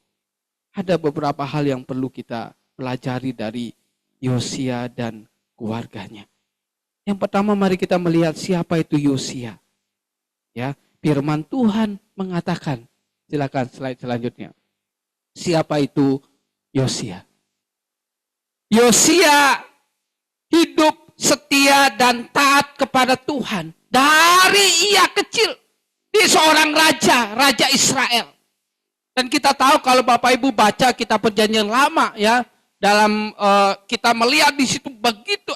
Ada beberapa hal yang perlu kita pelajari dari Yosia dan keluarganya. Yang pertama mari kita melihat siapa itu Yosia. Ya, firman Tuhan mengatakan, silakan slide selanjutnya. Siapa itu Yosia? Yosia hidup setia dan taat kepada Tuhan dari ia kecil. Dia seorang raja, raja Israel. Dan kita tahu kalau Bapak Ibu baca kitab Perjanjian Lama ya, dalam kita melihat di situ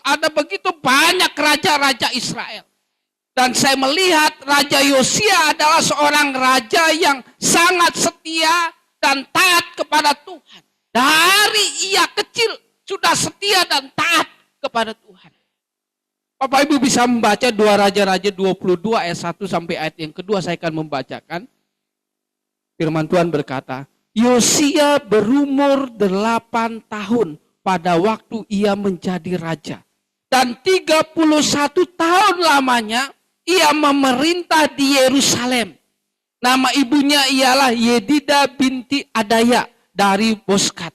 ada begitu banyak raja-raja Israel. Dan saya melihat Raja Yosia adalah seorang raja yang sangat setia dan taat kepada Tuhan. Dari ia kecil sudah setia dan taat kepada Tuhan. Bapak Ibu bisa membaca 2 Raja-Raja 22 ayat 1 sampai ayat yang kedua, saya akan membacakan. Firman Tuhan berkata, Yosia berumur 8 tahun pada waktu ia menjadi raja. Dan 31 tahun lamanya ia memerintah di Yerusalem. Nama ibunya ialah Yedida binti Adaya dari Boskat.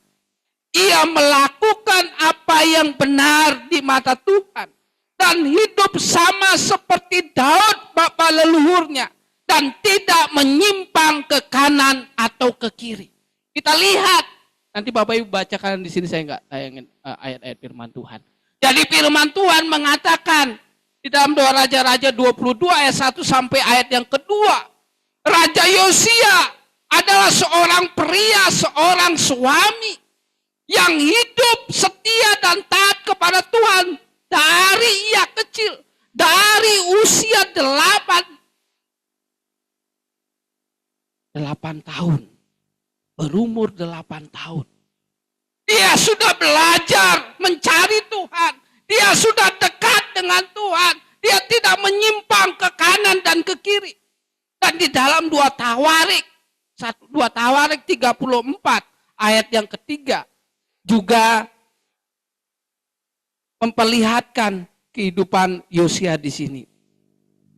Ia melakukan apa yang benar di mata Tuhan. Dan hidup sama seperti Daud bapa leluhurnya. Dan tidak menyimpang ke kanan atau ke kiri. Kita lihat. Nanti Bapak Ibu bacakan di sini, saya enggak tayangin ayat-ayat firman Tuhan. Jadi firman Tuhan mengatakan di dalam 2 Raja-Raja 22 ayat 1 sampai ayat yang kedua. Raja Yosia adalah seorang pria, seorang suami yang hidup setia dan taat kepada Tuhan. Dari ia kecil, dari usia 8 tahun, berumur 8 tahun. Dia sudah belajar mencari Tuhan, dia sudah dekat dengan Tuhan, dia tidak menyimpang ke kanan dan ke kiri. Dan di dalam 2 Tawarik 34 ayat yang ketiga juga memperlihatkan kehidupan Yosia di sini.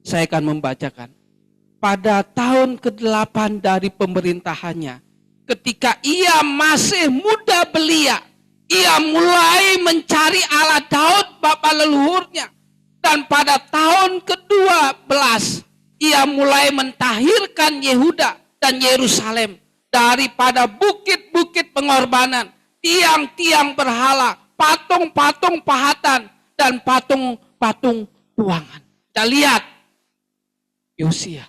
Saya akan membacakan. Pada tahun ke-8 dari pemerintahannya, ketika ia masih muda belia, ia mulai mencari Allah Daud bapa leluhurnya. Dan pada tahun ke-12, ia mulai mentahirkan Yehuda dan Yerusalem daripada bukit-bukit pengorbanan, tiang-tiang berhala, patung-patung pahatan, dan patung-patung tuangan. Kita lihat Yosia,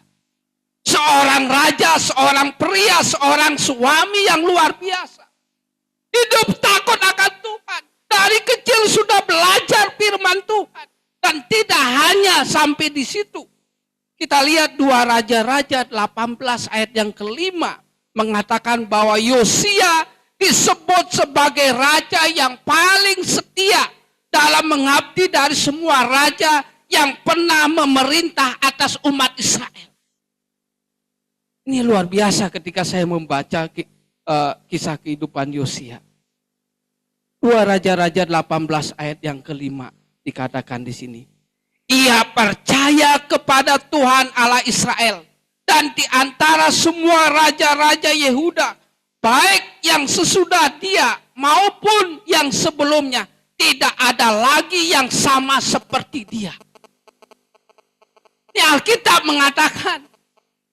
seorang raja, seorang pria, seorang suami yang luar biasa. Hidup takut akan Tuhan. Dari kecil sudah belajar firman Tuhan. Dan tidak hanya sampai di situ. Kita lihat 2 Raja-Raja 18 ayat yang kelima mengatakan bahwa Yosia disebut sebagai raja yang paling setia dalam mengabdi dari semua raja yang pernah memerintah atas umat Israel. Ini luar biasa ketika saya membaca kisah kehidupan Yosia. 2 Raja-Raja 18 ayat yang kelima dikatakan di sini. Ia percaya kepada Tuhan Allah Israel dan di antara semua raja-raja Yehuda, baik yang sesudah dia maupun yang sebelumnya, tidak ada lagi yang sama seperti dia. Ini Alkitab mengatakan,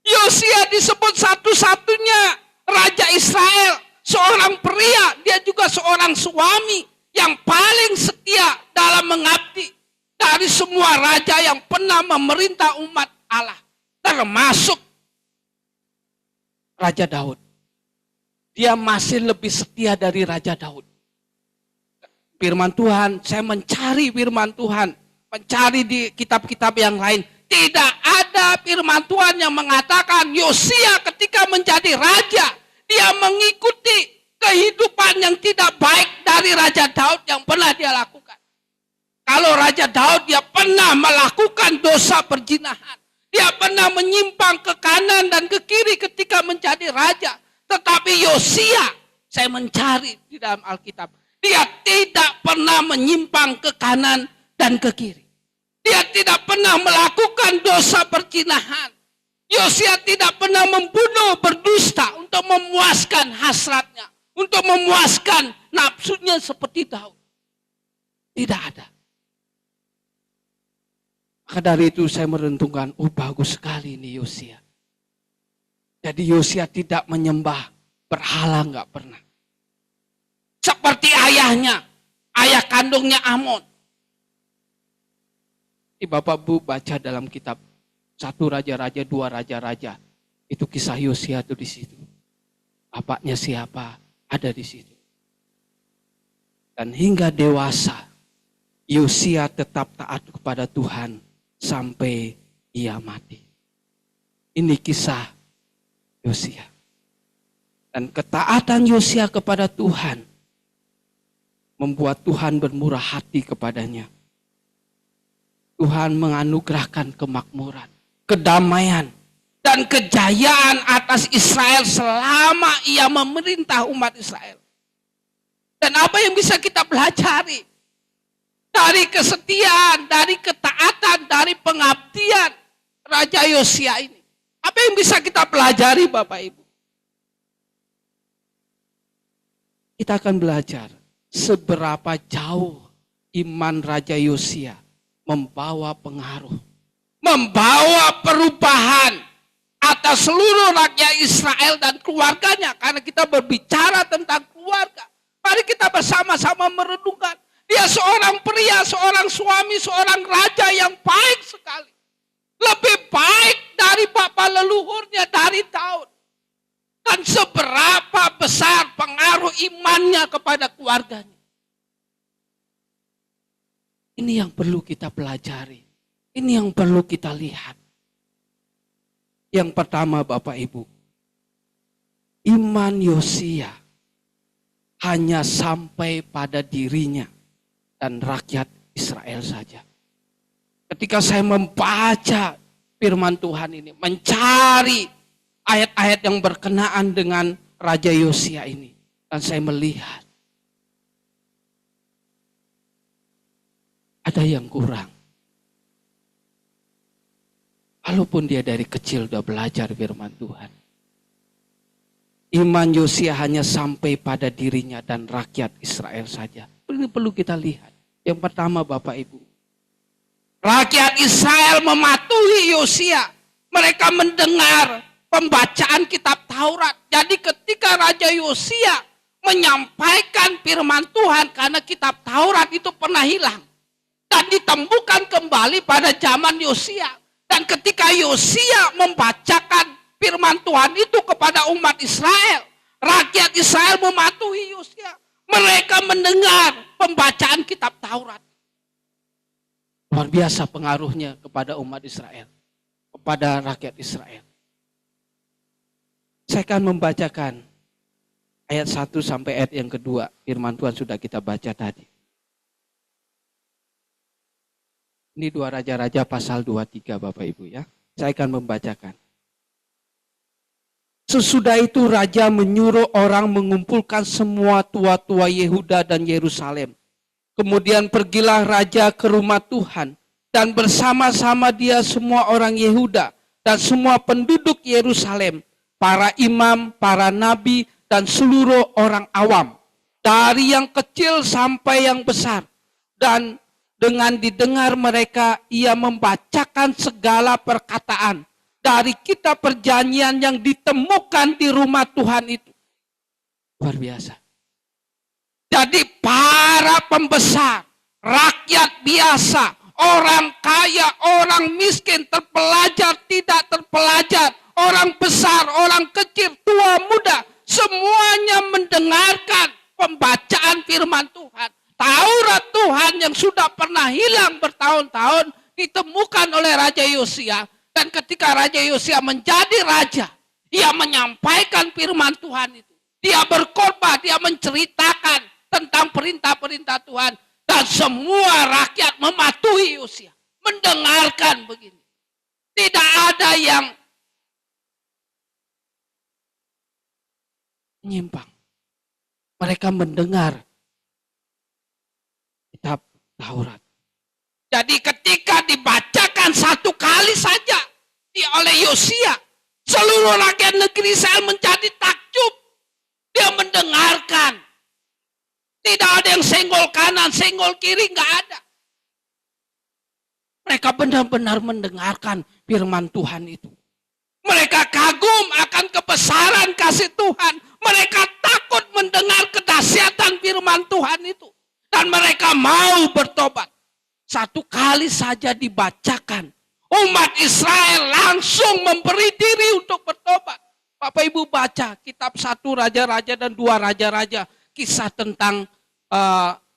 Yosia disebut satu-satunya raja Israel, seorang pria, dia juga seorang suami yang paling setia dalam mengabdi dari semua raja yang pernah memerintah umat Allah, termasuk Raja Daud. dia masih lebih setia dari Raja Daud. Firman Tuhan, saya mencari firman Tuhan, mencari di kitab-kitab yang lain. Tidak ada firman Tuhan yang mengatakan Yosia ketika menjadi raja, dia mengikuti kehidupan yang tidak baik dari Raja Daud yang pernah dia lakukan. Kalau Raja Daud dia pernah melakukan dosa perzinahan. Dia pernah menyimpang ke kanan dan ke kiri ketika menjadi raja. Tetapi Yosia, saya mencari di dalam Alkitab, dia tidak pernah menyimpang ke kanan dan ke kiri. Dia tidak pernah melakukan dosa perzinahan. Yosia tidak pernah membunuh, berdusta untuk memuaskan hasratnya, untuk memuaskan nafsunya seperti Daud. Tidak ada. Maka dari itu saya merenungkan, bagus sekali ini Yosia. Jadi Yosia tidak menyembah berhala, enggak pernah. Seperti ayahnya, ayah kandungnya Amon. Di Bapak Bu baca dalam kitab 1 Raja-Raja, 2 Raja-Raja. Itu kisah Yosia itu di situ. Bapaknya siapa? Ada di situ. Dan hingga dewasa, Yosia tetap taat kepada Tuhan sampai ia mati. Ini kisah Yosia. Dan ketaatan Yosia kepada Tuhan membuat Tuhan bermurah hati kepadanya. Tuhan menganugerahkan kemakmuran, kedamaian, dan kejayaan atas Israel selama ia memerintah umat Israel. Dan apa yang bisa kita pelajari dari kesetiaan, dari ketaatan, dari pengabdian Raja Yosia ini? Apa yang bisa kita pelajari Bapak Ibu? Kita akan belajar seberapa jauh iman Raja Yosia membawa pengaruh, membawa perubahan atas seluruh rakyat Israel dan keluarganya. Karena kita berbicara tentang keluarga, mari kita bersama-sama merenungkan. Dia seorang pria, seorang suami, seorang raja yang baik sekali. Lebih baik dari bapak leluhurnya, dari Daud. Dan seberapa besar pengaruh imannya kepada keluarganya. Ini yang perlu kita pelajari. Ini yang perlu kita lihat. Yang pertama Bapak Ibu, iman Yosia hanya sampai pada dirinya dan rakyat Israel saja. Ketika saya membaca firman Tuhan ini, mencari ayat-ayat yang berkenaan dengan Raja Yosia ini, dan saya melihat ada yang kurang. Walaupun dia dari kecil sudah belajar firman Tuhan. Iman Yosia hanya sampai pada dirinya dan rakyat Israel saja. Ini perlu kita lihat. Yang pertama Bapak Ibu, rakyat Israel mematuhi Yosia. Mereka mendengar pembacaan kitab Taurat. Jadi ketika Raja Yosia menyampaikan firman Tuhan, karena kitab Taurat itu pernah hilang dan ditemukan kembali pada zaman Yosia. Dan ketika Yosia membacakan firman Tuhan itu kepada umat Israel, rakyat Israel mematuhi Yosia. Mereka mendengar pembacaan kitab Taurat. Luar biasa pengaruhnya kepada umat Israel, kepada rakyat Israel. Saya akan membacakan ayat 1 sampai ayat yang kedua. Firman Tuhan sudah kita baca tadi. Ini 2 Raja-Raja pasal 23 Bapak Ibu ya. Saya akan membacakan. Sesudah itu raja menyuruh orang mengumpulkan semua tua-tua Yehuda dan Yerusalem. Kemudian pergilah raja ke rumah Tuhan dan bersama-sama dia semua orang Yehuda dan semua penduduk Yerusalem, para imam, para nabi dan seluruh orang awam, dari yang kecil sampai yang besar. Dan dengan didengar mereka, ia membacakan segala perkataan dari kitab perjanjian yang ditemukan di rumah Tuhan itu. Luar biasa. Jadi para pembesar, rakyat biasa, orang kaya, orang miskin, terpelajar, tidak terpelajar, orang besar, orang kecil, tua, muda, Semuanya mendengarkan pembacaan firman Tuhan. Taurat Tuhan yang sudah pernah hilang bertahun-tahun ditemukan oleh Raja Yosia. Dan ketika Raja Yosia menjadi raja, ia menyampaikan firman Tuhan itu. Dia berkhotbah, dia menceritakan tentang perintah-perintah Tuhan. Dan semua rakyat mematuhi Yosia. Mendengarkan begini. Tidak ada yang menyimpang. Mereka mendengar kitab Taurat. Jadi ketika dibacakan satu kali saja oleh Yosia, seluruh rakyat negeri Israel menjadi takjub. Dia mendengarkan. Tidak ada yang senggol kanan, senggol kiri, nggak ada. Mereka benar-benar mendengarkan firman Tuhan itu. Mereka kagum akan kebesaran kasih Tuhan. Mereka takut mendengar kedahsyatan firman Tuhan itu. Dan mereka mau bertobat. Satu kali saja dibacakan. Umat Israel langsung memberi diri untuk bertobat. Bapak Ibu baca kitab 1 Raja-Raja dan 2 Raja-Raja. Kisah tentang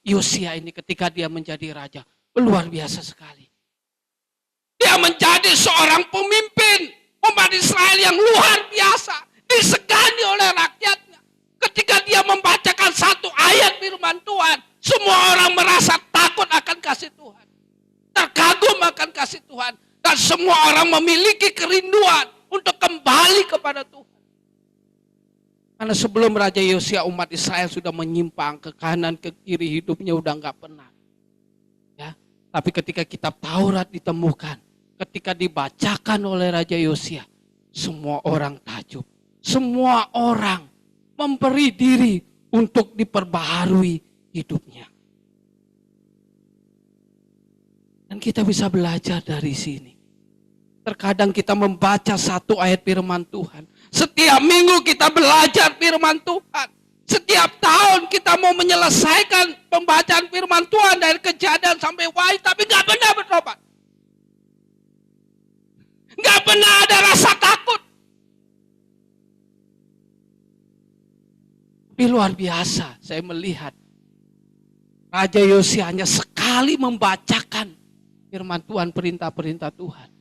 Yosia ini ketika dia menjadi raja. Luar biasa sekali. Dia menjadi seorang pemimpin umat Israel yang luar biasa. Disegani oleh rakyatnya. Ketika dia membacakan satu ayat firman Tuhan. Semua orang merasa takut akan kasih Tuhan. Terkagum akan kasih Tuhan. Dan semua orang memiliki kerinduan untuk kembali kepada Tuhan. Karena sebelum Raja Yosia umat Israel sudah menyimpang ke kanan ke kiri, hidupnya udah nggak benar. Ya, tapi ketika kitab Taurat ditemukan, ketika dibacakan oleh Raja Yosia, semua orang takjub. Semua orang memberi diri untuk diperbaharui hidupnya. Dan kita bisa belajar dari sini. Terkadang kita membaca satu ayat firman Tuhan. Setiap minggu kita belajar firman Tuhan. Setiap tahun kita mau menyelesaikan pembacaan firman Tuhan dari Kejadian sampai Wahyu, tapi gak pernah bertobat. Gak pernah ada rasa takut. Tapi luar biasa saya melihat Raja Yosia hanya sekali membacakan firman Tuhan, perintah-perintah Tuhan.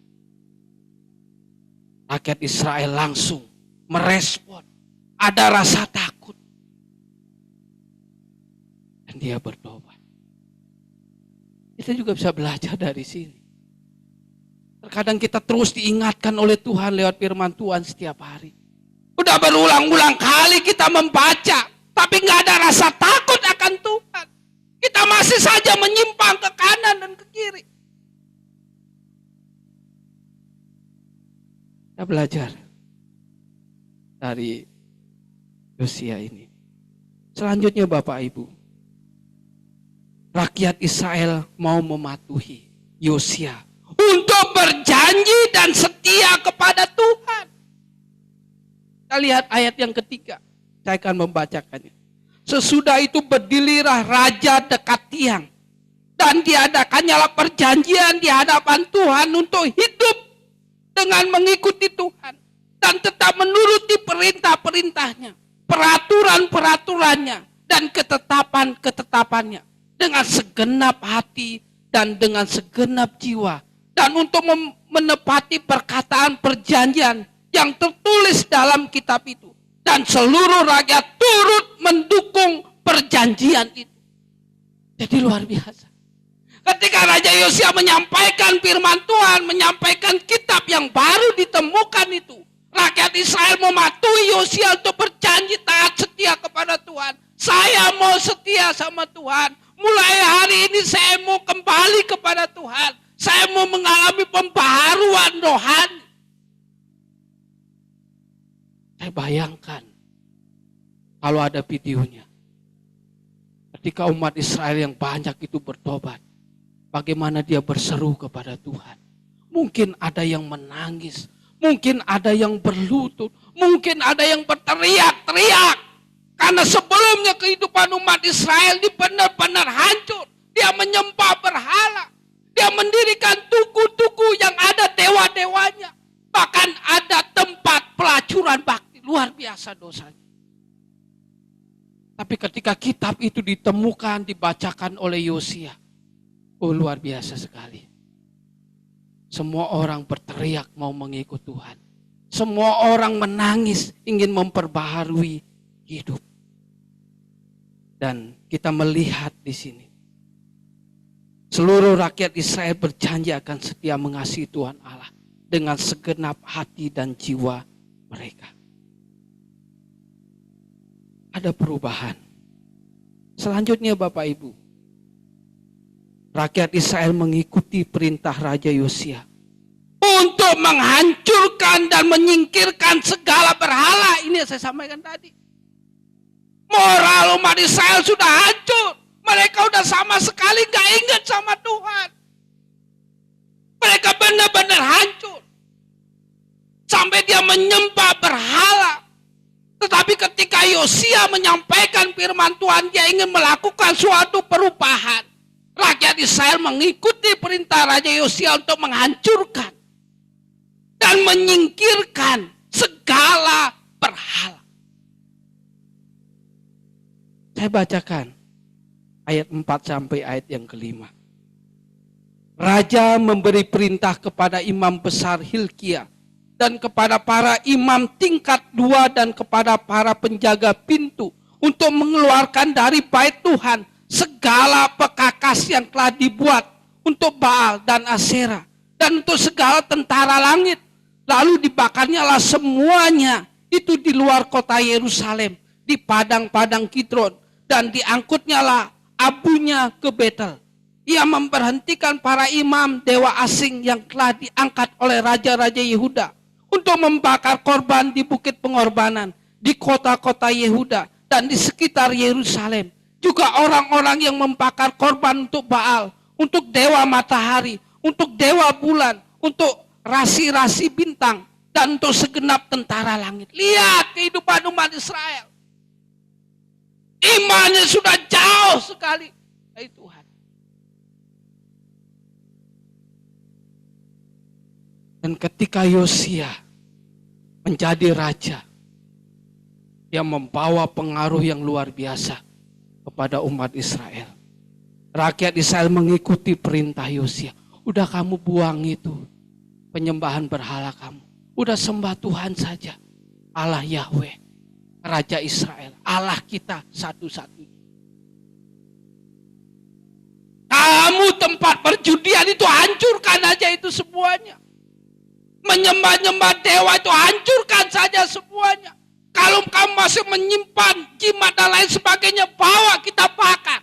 Rakyat Israel langsung merespon. Ada rasa takut. Dan dia bertobat. Kita juga bisa belajar dari sini. Terkadang kita terus diingatkan oleh Tuhan lewat firman Tuhan setiap hari. Udah berulang-ulang kali kita membaca. Tapi gak ada rasa takut akan Tuhan. Kita masih saja menyimpang ke kanan dan ke kiri. Kita belajar dari Yosia ini. Selanjutnya Bapak Ibu. Rakyat Israel mau mematuhi Yosia untuk berjanji dan setia kepada Tuhan. Kita lihat ayat yang ketiga. Saya akan membacakannya. Sesudah itu berdirilah raja dekat tiang. Dan diadakannya perjanjian di hadapan Tuhan untuk hidup dengan mengikuti Tuhan. Dan tetap menuruti perintah-perintahnya. Peraturan-peraturannya. Dan ketetapan-ketetapannya. Dengan segenap hati dan dengan segenap jiwa. Dan untuk menepati perkataan perjanjian yang tertulis dalam kitab itu. Dan seluruh rakyat turut mendukung perjanjian itu. Jadi luar biasa. Ketika Raja Yosia menyampaikan firman Tuhan, menyampaikan kitab yang baru ditemukan itu. Rakyat Israel mematuhi Yosia untuk berjanji taat setia kepada Tuhan. Saya mau setia sama Tuhan. Mulai hari ini saya mau kembali kepada Tuhan. Saya mau mengalami pembaharuan rohani. Saya bayangkan kalau ada videonya. Ketika umat Israel yang banyak itu bertobat. Bagaimana dia berseru kepada Tuhan. Mungkin ada yang menangis. Mungkin ada yang berlutut. Mungkin ada yang berteriak-teriak. Karena sebelumnya kehidupan umat Israel ini benar-benar hancur. Dia menyembah berhala. Dia mendirikan tugu-tugu yang ada dewa-dewanya. Bahkan ada tempat pelacuran bakti. Luar biasa dosanya. Tapi ketika kitab itu ditemukan, dibacakan oleh Yosia, oh luar biasa sekali. Semua orang berteriak mau mengikut Tuhan. Semua orang menangis ingin memperbaharui hidup. Dan kita melihat di sini, seluruh rakyat Israel berjanji akan setia mengasihi Tuhan Allah dengan segenap hati dan jiwa mereka. Ada perubahan. Selanjutnya Bapak Ibu, rakyat Israel mengikuti perintah Raja Yosia untuk menghancurkan dan menyingkirkan segala berhala. Ini yang saya sampaikan tadi. Moral umat Israel sudah hancur. Mereka udah sama sekali gak ingat sama Tuhan. Mereka benar-benar hancur. Sampai dia menyembah berhala. Tetapi ketika Yosia menyampaikan firman Tuhan, dia ingin melakukan suatu perubahan. Rakyat Israel mengikuti perintah Raja Yosia untuk menghancurkan dan menyingkirkan segala berhala. Saya bacakan ayat 4 sampai ayat yang kelima. Raja memberi perintah kepada imam besar Hilkia dan kepada para imam tingkat 2 dan kepada para penjaga pintu untuk mengeluarkan dari bait Tuhan segala pekakas yang telah dibuat untuk Baal dan Asyera dan untuk segala tentara langit. Lalu dibakarnyalah semuanya itu di luar kota Yerusalem, di padang-padang Kidron, dan diangkutnyalah abunya ke Betel. Ia memberhentikan para imam dewa asing yang telah diangkat oleh raja-raja Yehuda untuk membakar korban di bukit pengorbanan, di kota-kota Yehuda, dan di sekitar Yerusalem. Juga orang-orang yang membakar korban untuk Baal, untuk dewa matahari, untuk dewa bulan, untuk rasi-rasi bintang, dan untuk segenap tentara langit. Lihat kehidupan umat Israel. Imannya sudah jauh sekali dari Tuhan. Dan ketika Yosia menjadi raja, dia membawa pengaruh yang luar biasa kepada umat Israel. Rakyat Israel mengikuti perintah Yosia. Udah kamu buang itu penyembahan berhala kamu. Udah sembah Tuhan saja. Allah Yahweh, Raja Israel, Allah kita satu-satunya. Kamu tempat perjudian itu hancurkan aja itu semuanya. Menyembah-nyembah dewa itu hancurkan saja semuanya. Kalau kamu masih menyimpan jimat dan lain sebagainya, bawa kita bakar.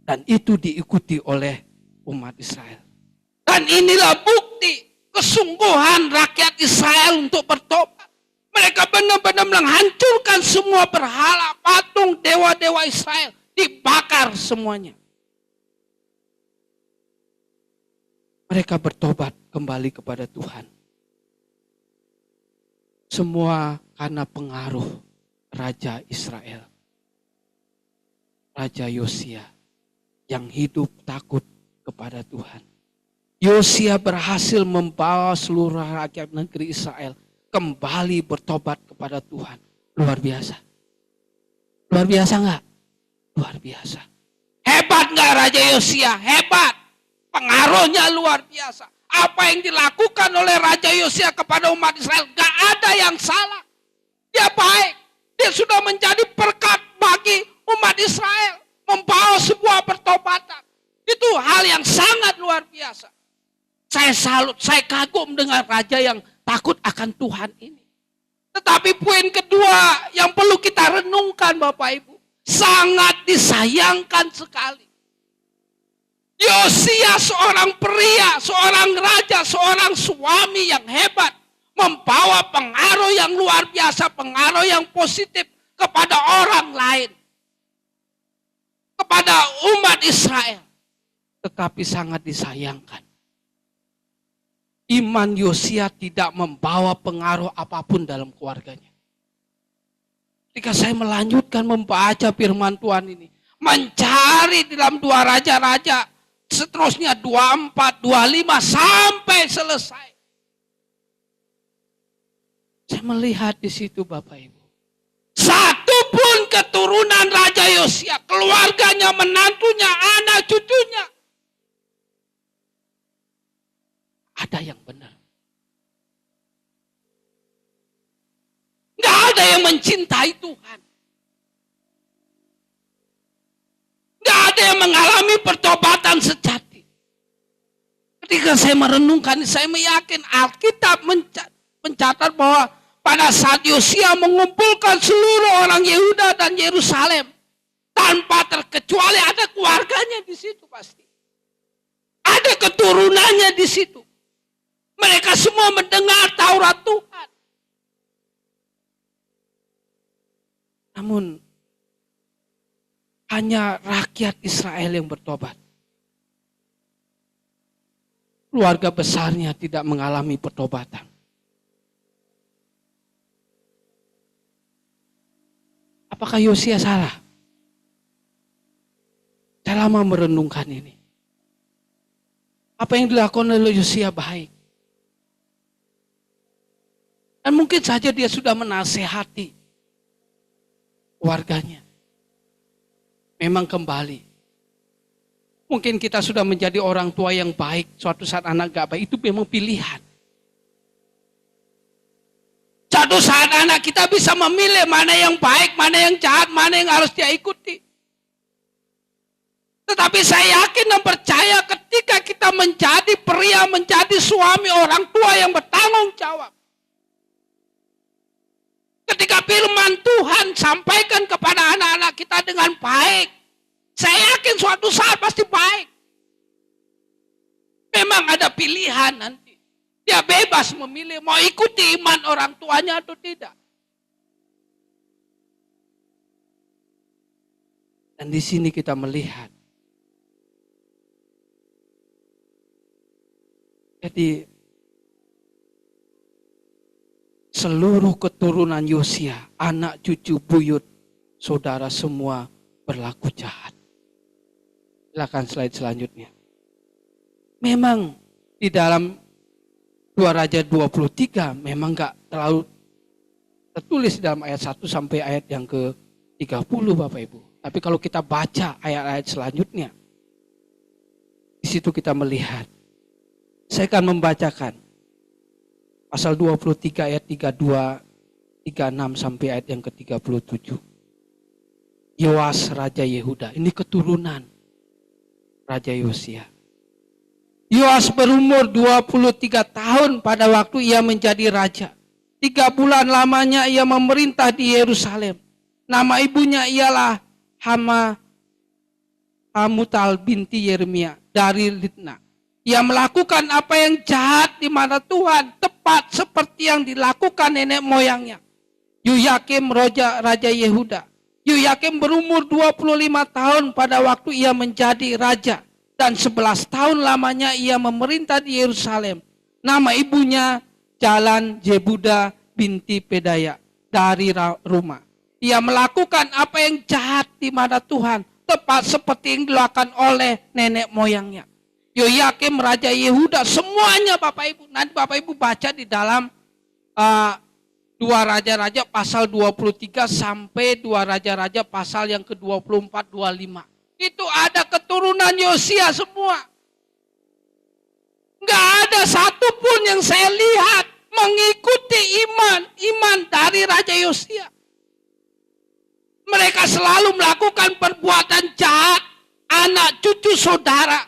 Dan itu diikuti oleh umat Israel. Dan inilah bukti kesungguhan rakyat Israel untuk bertobat. Mereka benar-benar menghancurkan semua berhala, patung dewa-dewa Israel. Dibakar semuanya. Mereka bertobat kembali kepada Tuhan. Semua karena pengaruh Raja Israel. Raja Yosia yang hidup takut kepada Tuhan. Yosia berhasil membawa seluruh rakyat negeri Israel kembali bertobat kepada Tuhan. Luar biasa. Luar biasa enggak? Luar biasa. Hebat enggak Raja Yosia? Hebat. Pengaruhnya luar biasa. Apa yang dilakukan oleh Raja Yosia kepada umat Israel, gak ada yang salah. Dia baik. Dia sudah menjadi berkat bagi umat Israel. Membawa sebuah pertobatan. Itu hal yang sangat luar biasa. Saya salut, saya kagum dengan raja yang takut akan Tuhan ini. Tetapi poin kedua yang perlu kita renungkan Bapak Ibu. Sangat disayangkan sekali. Yosia seorang pria, seorang raja, seorang suami yang hebat. Membawa pengaruh yang luar biasa, pengaruh yang positif kepada orang lain. Kepada umat Israel. Tetapi sangat disayangkan. Iman Yosia tidak membawa pengaruh apapun dalam keluarganya. Ketika saya melanjutkan membaca firman Tuhan ini. Mencari dalam 2 raja-raja. Seterusnya 24, 25 sampai selesai. Saya melihat di situ Bapak Ibu. Satu pun keturunan Raja Yosia, keluarganya, menantunya, anak cucunya, ada yang benar. Nggak ada yang mencintai Tuhan. Nggak ada yang mengalami pertobatan sejati. Ketika saya merenungkan, saya meyakin Alkitab mencatat bahwa pada saat Yosia mengumpulkan seluruh orang Yehuda dan Yerusalem, tanpa terkecuali ada keluarganya di situ pasti. Ada keturunannya di situ. Mereka semua mendengar Taurat Tuhan. Namun hanya rakyat Israel yang bertobat. Keluarga besarnya tidak mengalami pertobatan. Apakah Yosia salah? Saya lama merenungkan ini. Apa yang dilakukan oleh Yosia baik. Dan mungkin saja dia sudah menasehati keluarganya. Memang kembali. Mungkin kita sudah menjadi orang tua yang baik. Suatu saat anak gak baik, itu memang pilihan. Suatu saat anak kita bisa memilih mana yang baik, mana yang jahat, mana yang harus dia ikuti. Tetapi saya yakin dan percaya ketika kita menjadi pria, menjadi suami, orang tua yang bertanggung jawab. Ketika firman Tuhan sampaikan kepada anak-anak kita dengan baik, saya yakin suatu saat pasti baik. Memang ada pilihan nanti. Dia bebas memilih mau ikuti iman orang tuanya atau tidak. Dan di sini kita melihat. Jadi seluruh keturunan Yosia, anak cucu buyut, saudara semua berlaku jahat. Silakan slide selanjutnya. Memang di dalam 2 Raja 23 memang gak terlalu tertulis dalam ayat 1 sampai ayat yang ke-30 Bapak Ibu. Tapi kalau kita baca ayat-ayat selanjutnya, di situ kita melihat. Saya akan membacakan pasal 23 ayat 32, 36 sampai ayat yang ke-37. Yoas Raja Yehuda, ini keturunan Raja Yosia. Yoas berumur 23 tahun pada waktu ia menjadi raja. 3 bulan lamanya ia memerintah di Yerusalem. Nama ibunya ialah Hamutal binti Yeremia dari Libna. Ia melakukan apa yang jahat di mata Tuhan, tepat seperti yang dilakukan nenek moyangnya. Yoyakim Raja Yehuda. Yoyakim berumur 25 tahun pada waktu ia menjadi raja. Dan 11 tahun lamanya ia memerintah di Yerusalem. Nama ibunya Jalan Jebuda binti Pedaya dari Rumah. Ia melakukan apa yang jahat di mata Tuhan, tepat seperti yang dilakukan oleh nenek moyangnya. Yoyakim Raja Yehuda, semuanya Bapak Ibu. Nanti Bapak Ibu baca di dalam 2 Raja-Raja pasal 23 sampai 2 Raja-Raja pasal yang ke-24-25. Itu ada keturunan Yosia semua. Enggak ada satupun yang saya lihat mengikuti iman dari Raja Yosia. Mereka selalu melakukan perbuatan jahat, anak cucu saudara.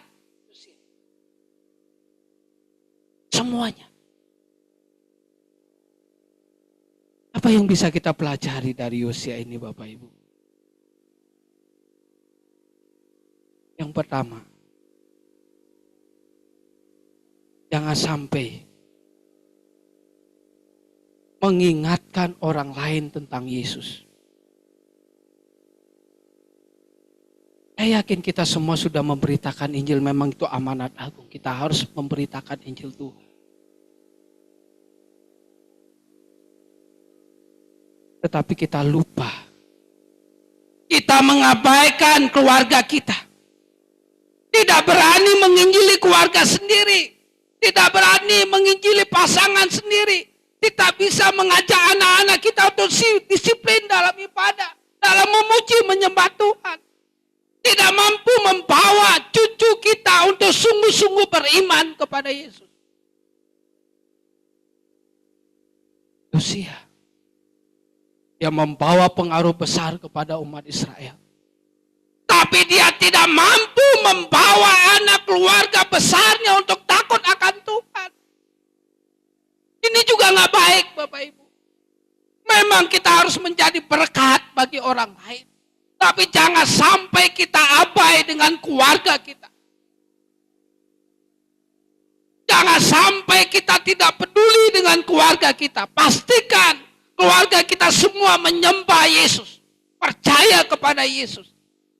Semuanya. Apa yang bisa kita pelajari dari Yosia ini Bapak Ibu? Yang pertama, jangan sampai mengingatkan orang lain tentang Yesus. Saya yakin kita semua sudah memberitakan Injil, memang itu amanat agung. Kita harus memberitakan Injil Tuhan. Tetapi kita lupa. Kita mengabaikan keluarga kita. Tidak berani menginjili keluarga sendiri. Tidak berani menginjili pasangan sendiri. Kita bisa mengajak anak-anak kita untuk disiplin dalam ibadah, dalam memuji menyembah Tuhan. Tidak mampu membawa cucu kita untuk sungguh-sungguh beriman kepada Yesus. Yosia yang membawa pengaruh besar kepada umat Israel. Tapi dia tidak mampu membawa anak keluarga besarnya untuk takut akan Tuhan. Ini juga nggak baik, Bapak Ibu. Memang kita harus menjadi berkat bagi orang lain. Tapi jangan sampai kita abai dengan keluarga kita. Jangan sampai kita tidak peduli dengan keluarga kita. Pastikan keluarga kita semua menyembah Yesus. Percaya kepada Yesus.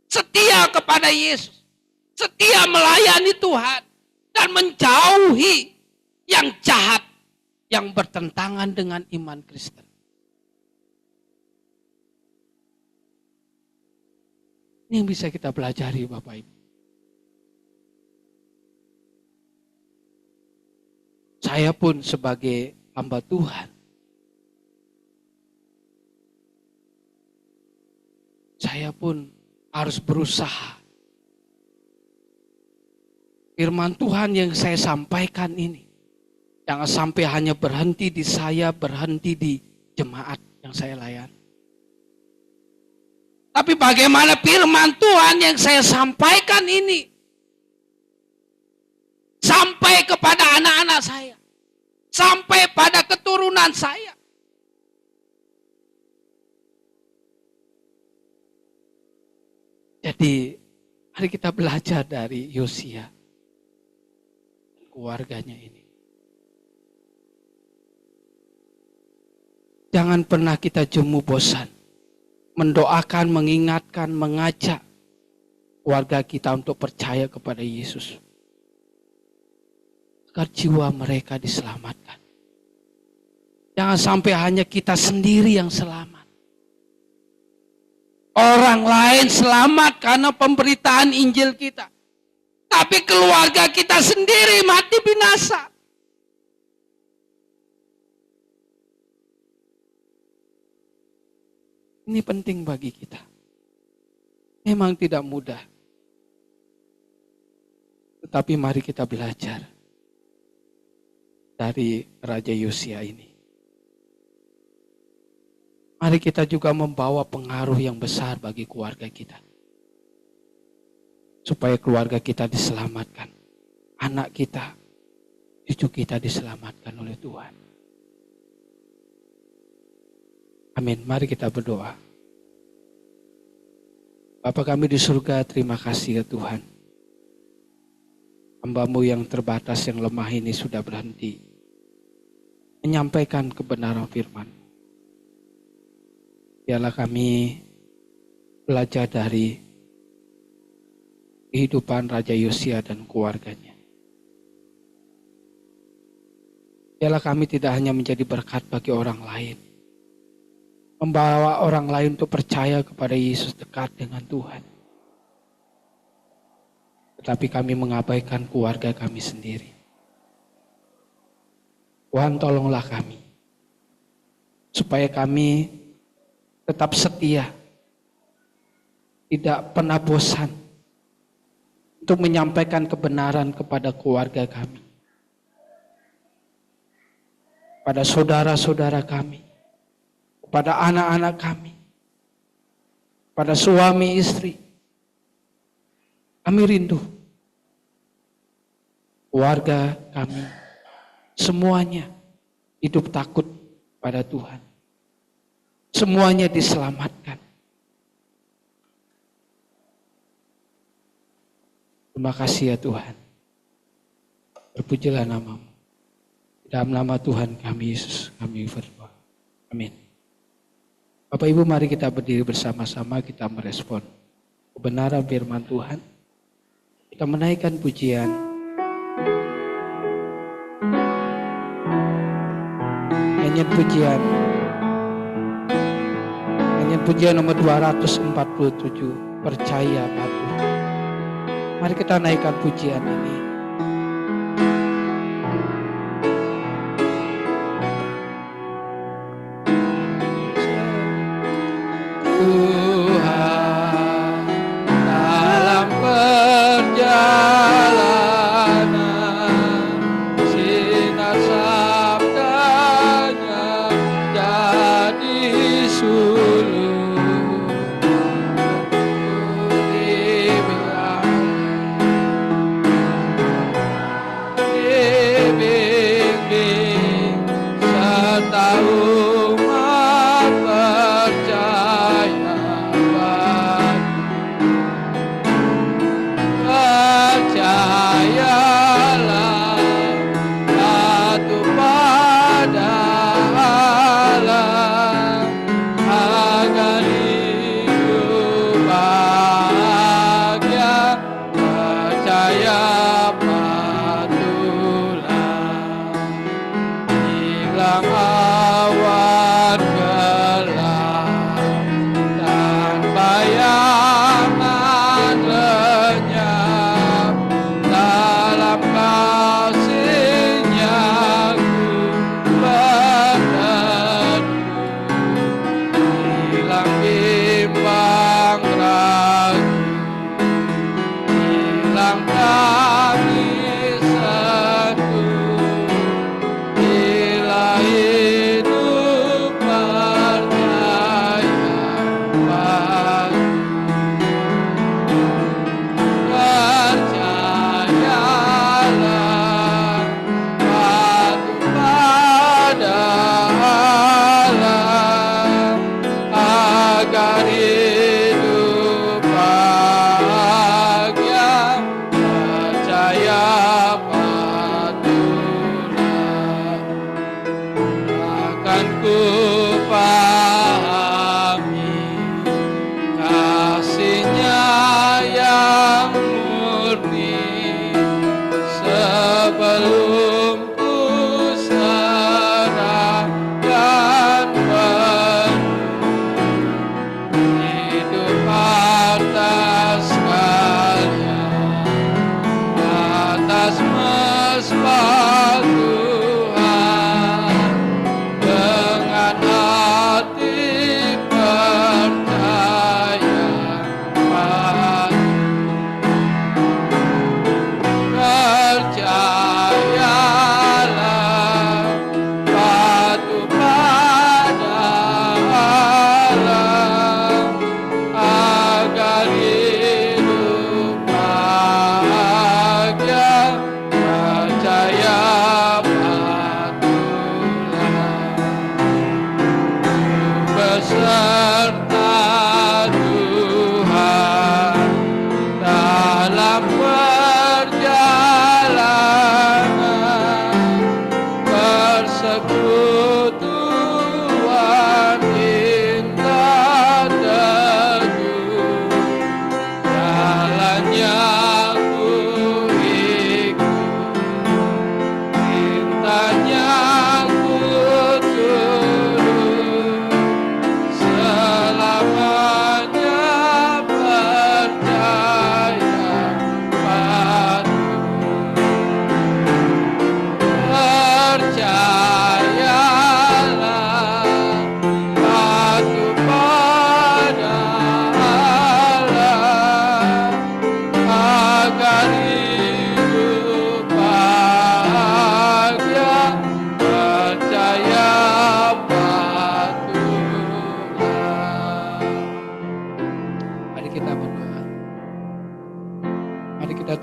Setia kepada Yesus. Setia melayani Tuhan. Dan menjauhi yang jahat. Yang bertentangan dengan iman Kristen. Ini yang bisa kita pelajari Bapak Ibu. Saya pun sebagai hamba Tuhan, saya pun harus berusaha. Firman Tuhan yang saya sampaikan ini, jangan sampai hanya berhenti di saya, berhenti di jemaat yang saya layani. Tapi bagaimana firman Tuhan yang saya sampaikan ini sampai kepada anak-anak saya, sampai pada keturunan saya. Jadi, mari kita belajar dari Yosia dan keluarganya ini. Jangan pernah kita jemu bosan mendoakan, mengingatkan, mengajak keluarga kita untuk percaya kepada Yesus. Agar jiwa mereka diselamatkan. Jangan sampai hanya kita sendiri yang selamat. Orang lain selamat karena pemberitaan Injil kita. Tapi keluarga kita sendiri mati binasa. Ini penting bagi kita. Memang tidak mudah. Tetapi mari kita belajar dari Raja Yosia ini. Mari kita juga membawa pengaruh yang besar bagi keluarga kita. Supaya keluarga kita diselamatkan. Anak kita, cucu kita diselamatkan oleh Tuhan. Amin. Mari kita berdoa. Bapa kami di surga, terima kasih ya Tuhan. Hamba-Mu yang terbatas, yang lemah ini sudah berhenti menyampaikan kebenaran firman. Biarlah kami belajar dari kehidupan Raja Yosia dan keluarganya. Biarlah kami tidak hanya menjadi berkat bagi orang lain, membawa orang lain untuk percaya kepada Yesus, dekat dengan Tuhan. Tetapi kami mengabaikan keluarga kami sendiri. Tuhan tolonglah kami. Supaya kami tetap setia. Tidak pernah bosan. Untuk menyampaikan kebenaran kepada keluarga kami. Pada saudara-saudara kami. Pada anak-anak kami, pada suami istri, kami rindu keluarga kami semuanya hidup takut pada Tuhan, semuanya diselamatkan. Terima kasih ya Tuhan, terpujilah nama-Mu. Dalam nama Tuhan kami Yesus kami berdoa. Amin. Bapak Ibu, mari kita berdiri bersama-sama, kita merespon kebenaran firman Tuhan. Kita menaikkan pujian. Nyanyian pujian. Nyanyian pujian nomor 247, percaya patuh. Mari kita naikkan pujian ini.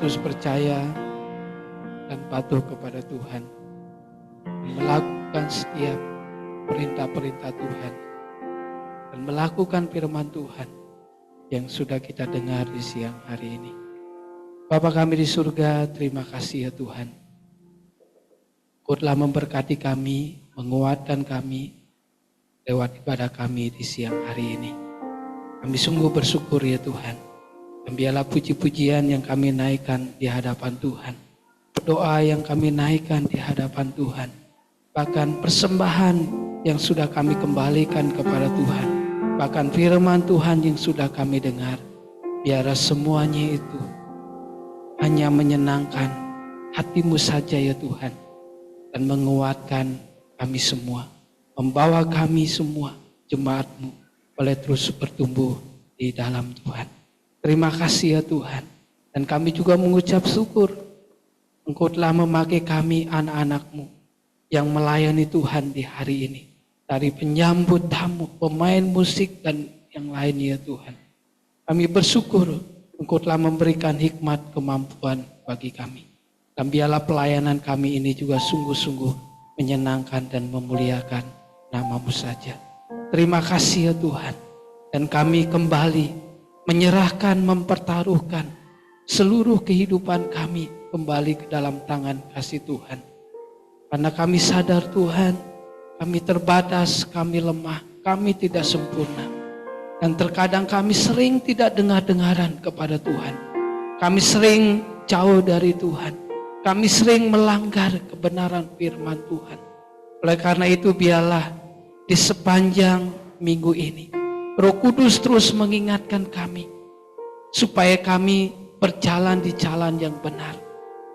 terus percaya dan patuh kepada Tuhan, melakukan setiap perintah-perintah Tuhan, dan melakukan firman Tuhan yang sudah kita dengar di siang hari ini. Bapa kami di surga, terima kasih ya Tuhan. Kau telah memberkati kami, menguatkan kami lewat ibadah kami di siang hari ini. Kami sungguh bersyukur ya Tuhan. Dan biarlah puji-pujian yang kami naikkan di hadapan Tuhan, doa yang kami naikkan di hadapan Tuhan, bahkan persembahan yang sudah kami kembalikan kepada Tuhan, bahkan firman Tuhan yang sudah kami dengar, biarlah semuanya itu hanya menyenangkan hati-Mu saja ya Tuhan, dan menguatkan kami semua, membawa kami semua jemaat-Mu boleh terus bertumbuh di dalam Tuhan. Terima kasih ya Tuhan. Dan kami juga mengucap syukur Engkau telah memakai kami anak-anak-Mu yang melayani Tuhan di hari ini. Dari penyambut tamu, pemain musik dan yang lain ya Tuhan. Kami bersyukur Engkau telah memberikan hikmat kemampuan bagi kami. Dan biarlah pelayanan kami ini juga sungguh-sungguh menyenangkan dan memuliakan nama-Mu saja. Terima kasih ya Tuhan. Dan kami kembali menyerahkan, mempertaruhkan seluruh kehidupan kami kembali ke dalam tangan kasih Tuhan. Karena kami sadar Tuhan, kami terbatas, kami lemah, kami tidak sempurna. Dan terkadang kami sering tidak dengar-dengaran kepada Tuhan. Kami sering jauh dari Tuhan. Kami sering melanggar kebenaran firman Tuhan. Oleh karena itu biarlah di sepanjang minggu ini Roh Kudus terus mengingatkan kami supaya kami berjalan di jalan yang benar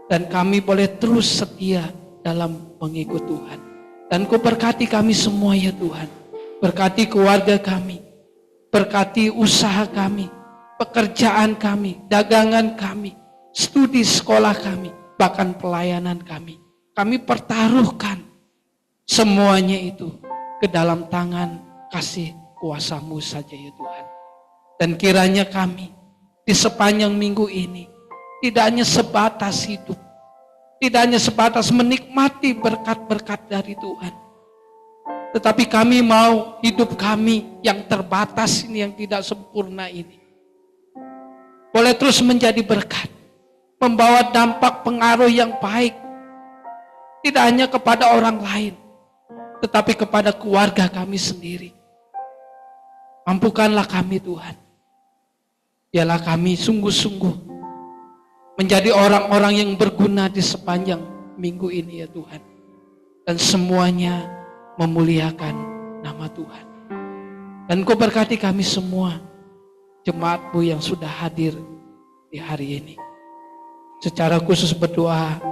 dan kami boleh terus setia dalam mengikut Tuhan. Dan Kau berkati kami semua ya Tuhan. Berkati keluarga kami, berkati usaha kami, pekerjaan kami, dagangan kami, studi sekolah kami, bahkan pelayanan kami. Kami pertaruhkan semuanya itu ke dalam tangan kasih kuasa-Mu saja ya Tuhan. Dan kiranya kami di sepanjang minggu ini tidak hanya sebatas hidup, tidak hanya sebatas menikmati berkat-berkat dari Tuhan, tetapi kami mau hidup kami yang terbatas ini, yang tidak sempurna ini, boleh terus menjadi berkat, membawa dampak pengaruh yang baik, tidak hanya kepada orang lain, tetapi kepada keluarga kami sendiri. Mampukanlah kami Tuhan. Biarlah kami sungguh-sungguh menjadi orang-orang yang berguna di sepanjang minggu ini ya Tuhan. Dan semuanya memuliakan nama Tuhan. Dan Kau berkati kami semua, jemaat-Mu yang sudah hadir di hari ini. Secara khusus berdoa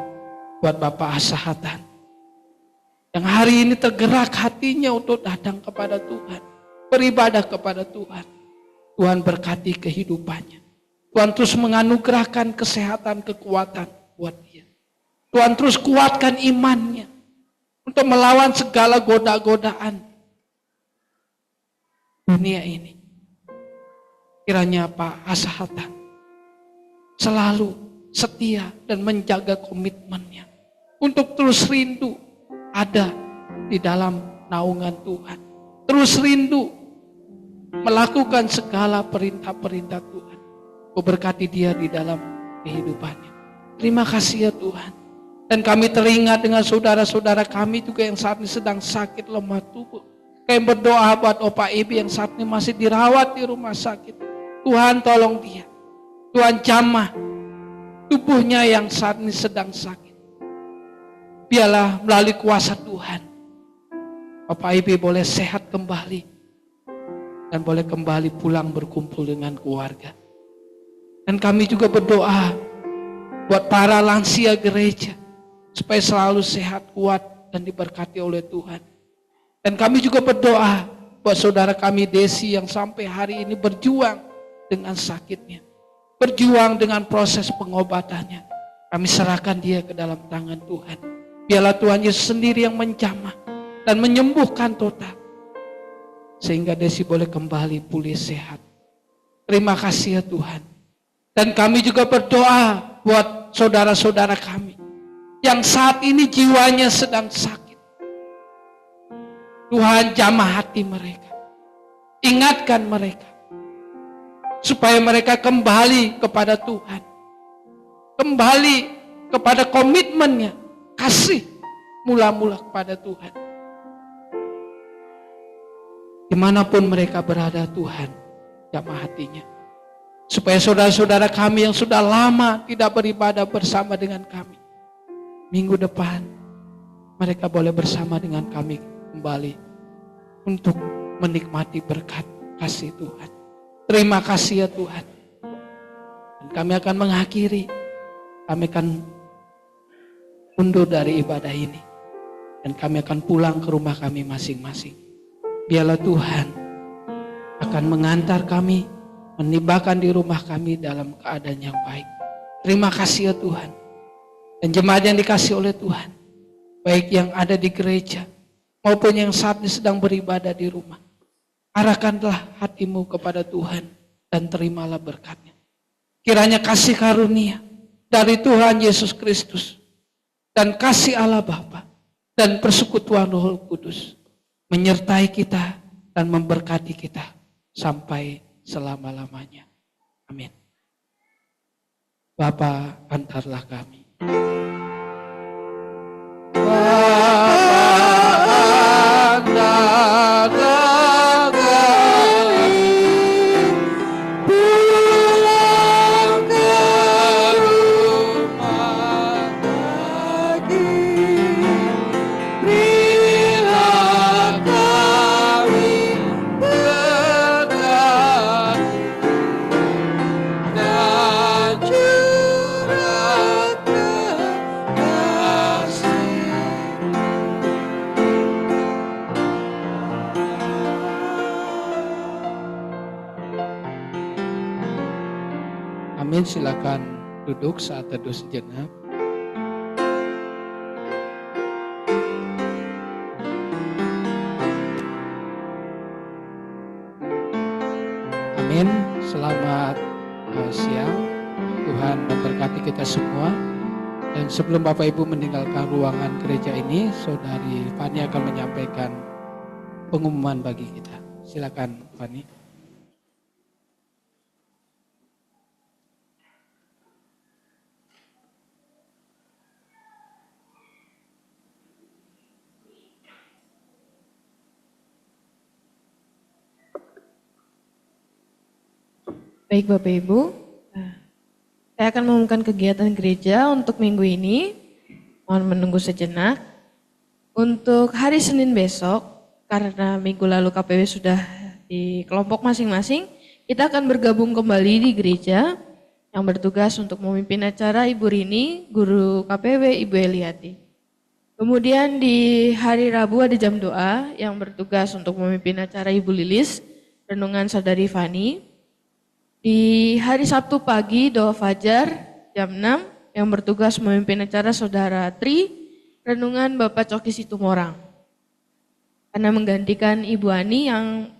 buat Bapak Asahatan, yang hari ini tergerak hatinya untuk datang kepada Tuhan, beribadah kepada Tuhan. Tuhan berkati kehidupannya. Tuhan terus menganugerahkan kesehatan, kekuatan buat dia. Tuhan terus kuatkan imannya untuk melawan segala goda-godaan dunia ini. Kiranya Pak Asahatan selalu setia dan menjaga komitmennya untuk terus rindu ada di dalam naungan Tuhan. Terus rindu melakukan segala perintah-perintah Tuhan. Kau berkati dia di dalam kehidupannya. Terima kasih ya Tuhan. Dan kami teringat dengan saudara-saudara kami juga yang saat ini sedang sakit lemah tubuh. Kami berdoa buat Opa Ibi yang saat ini masih dirawat di rumah sakit. Tuhan tolong dia. Tuhan jamah tubuhnya yang saat ini sedang sakit. Biarlah melalui kuasa Tuhan, Bapak Ibu boleh sehat kembali dan boleh kembali pulang berkumpul dengan keluarga. Dan kami juga berdoa buat para lansia gereja supaya selalu sehat, kuat, dan diberkati oleh Tuhan. Dan kami juga berdoa buat saudara kami Desi yang sampai hari ini berjuang dengan sakitnya, berjuang dengan proses pengobatannya. Kami serahkan dia ke dalam tangan Tuhan. Biarlah Tuhan Yesus sendiri yang menjamah dan menyembuhkan total, sehingga Desi boleh kembali pulih sehat. Terima kasih ya Tuhan. Dan kami juga berdoa buat saudara-saudara kami yang saat ini jiwanya sedang sakit. Tuhan jamah hati mereka, ingatkan mereka supaya mereka kembali kepada Tuhan, kembali kepada komitmennya, kasih mula-mula kepada Tuhan. Dimanapun mereka berada, Tuhan jamah hatinya, supaya saudara-saudara kami yang sudah lama tidak beribadah bersama dengan kami, minggu depan mereka boleh bersama dengan kami kembali untuk menikmati berkat kasih Tuhan. Terima kasih ya Tuhan. Dan kami akan mengakhiri, kami akan undur dari ibadah ini, dan kami akan pulang ke rumah kami masing-masing. Biarlah Tuhan akan mengantar kami, menibakan di rumah kami dalam keadaan yang baik. Terima kasih ya Tuhan. Dan jemaat yang dikasih oleh Tuhan, baik yang ada di gereja maupun yang saat ini sedang beribadah di rumah, arahkanlah hatimu kepada Tuhan dan terimalah berkatnya. Kiranya kasih karunia dari Tuhan Yesus Kristus dan kasih Allah Bapa dan persekutuan Roh Kudus menyertai kita dan memberkati kita sampai selama-lamanya. Amin. Bapa, antarlah kami. Amin, silakan duduk saat teduh sejenak. Amin, selamat siang. Tuhan memberkati kita semua. Dan sebelum Bapak Ibu meninggalkan ruangan gereja ini, Saudari Fani akan menyampaikan pengumuman bagi kita. Silakan Fani. Baik Bapak Ibu, saya akan mengumumkan kegiatan gereja untuk minggu ini. Mohon menunggu sejenak. Untuk hari Senin besok, karena minggu lalu KPW sudah di kelompok masing-masing, kita akan bergabung kembali di gereja yang bertugas untuk memimpin acara Ibu Rini, guru KPW Ibu Eliati. Kemudian di hari Rabu ada jam doa yang bertugas untuk memimpin acara Ibu Lilis, renungan Saudari Fani. Di hari Sabtu pagi doa fajar jam 6 yang bertugas memimpin acara Saudara Tri, renungan Bapak Coki Situmorang. Karena menggantikan Ibu Ani yang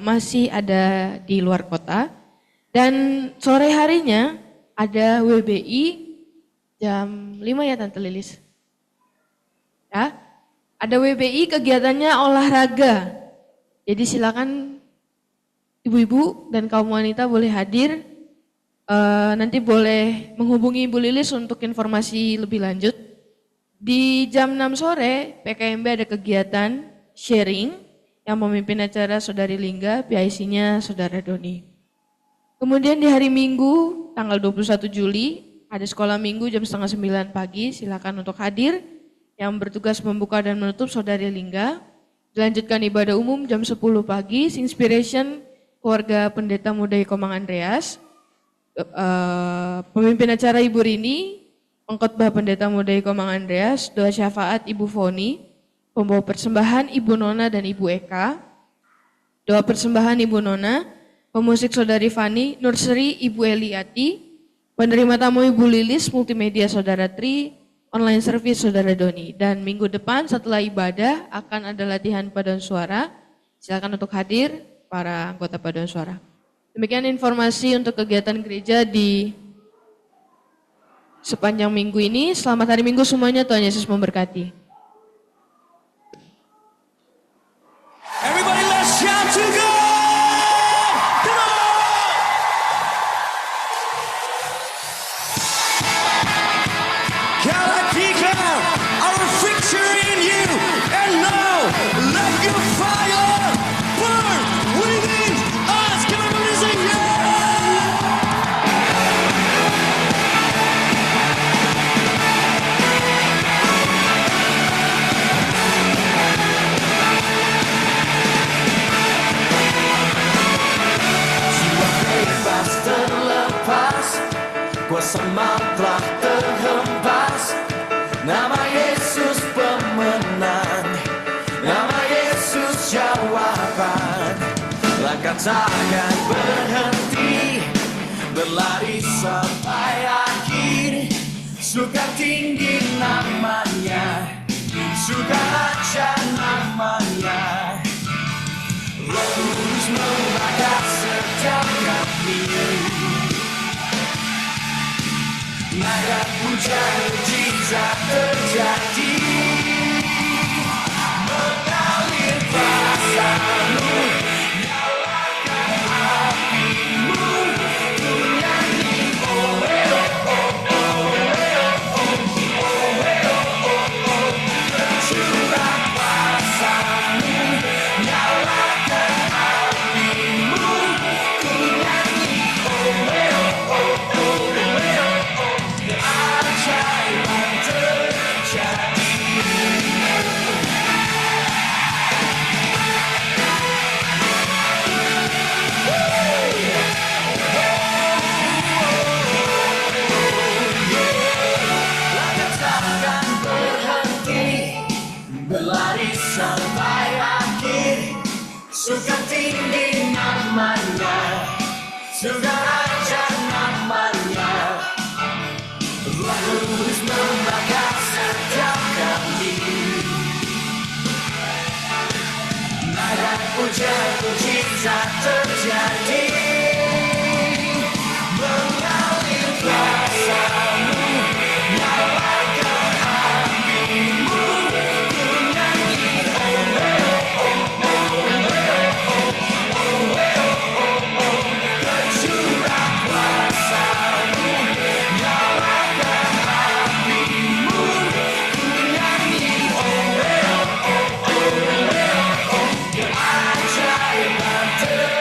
masih ada di luar kota. Dan sore harinya ada WBI jam 5 ya Tante Lilis. Ya, ada WBI kegiatannya olahraga. Jadi silakan ibu-ibu dan kaum wanita boleh hadir, nanti boleh menghubungi Ibu Lilis untuk informasi lebih lanjut. Di jam 6 sore PKMB ada kegiatan sharing yang memimpin acara Saudari Lingga, PIC-nya Saudara Doni. Kemudian di hari Minggu tanggal 21 Juli, ada sekolah minggu jam setengah 9 pagi, silakan untuk hadir. Yang bertugas membuka dan menutup Saudari Lingga. Dilanjutkan ibadah umum jam 10 pagi, Inspiration keluarga Pendeta Muda Komang Andreas. Pemimpin acara Ibu Rini, pengkhotbah Pendeta Muda Komang Andreas, doa syafaat Ibu Foni, pembawa persembahan Ibu Nona dan Ibu Eka, doa persembahan Ibu Nona, pemusik Saudari Fani, nursery Ibu Eliati, penerima tamu Ibu Lilis, multimedia Saudara Tri, online service Saudara Doni. Dan minggu depan setelah ibadah akan ada latihan paduan suara. Silakan untuk hadir para anggota paduan suara. Demikian informasi untuk kegiatan gereja di sepanjang minggu ini. Selamat hari Minggu semuanya, Tuhan Yesus memberkati. Everybody, let's shout to God! Come on! Galactica, our victory in you, and now let your fire burn within us. Come on, listen, yeah! Bebas terlepas, kuasa maut telah terhempas. Nama Yesus pemenang, nama Yesus jawaban. Langkah takkan berhenti, berlari sampai akhir. Suka tinggi namanya, suka aja namanya. Roh Kudus membakar setiap kami. Maka hujan mujizat terjadi, mengalir kuasa-Mu, nyalakan api-Mu, ku nyanyi oh eh oh oh oh eh oh oh oh eh oh oh oh. Curah kuasa-Mu, nyalakan api-Mu, ku nyanyi oh eh oh oh oh eh oh oh. Keajaiban terjadi. Langkah takkan berhenti, berlari sampai akhir. Suka tinggi namanya, suka aja namanya. Roh Kudus membakar setiap kami. Nada hujan mujizat terjadi, mengalir kuasa-Mu, nyalakan api-Mu, ku nyanyi oh eh oh oh oh eh oh oh oh eh oh oh. Curah kuasa-Mu, nyalakan api-Mu, ku nyanyi oh eh oh oh eh oh. Keajaiban terjadi.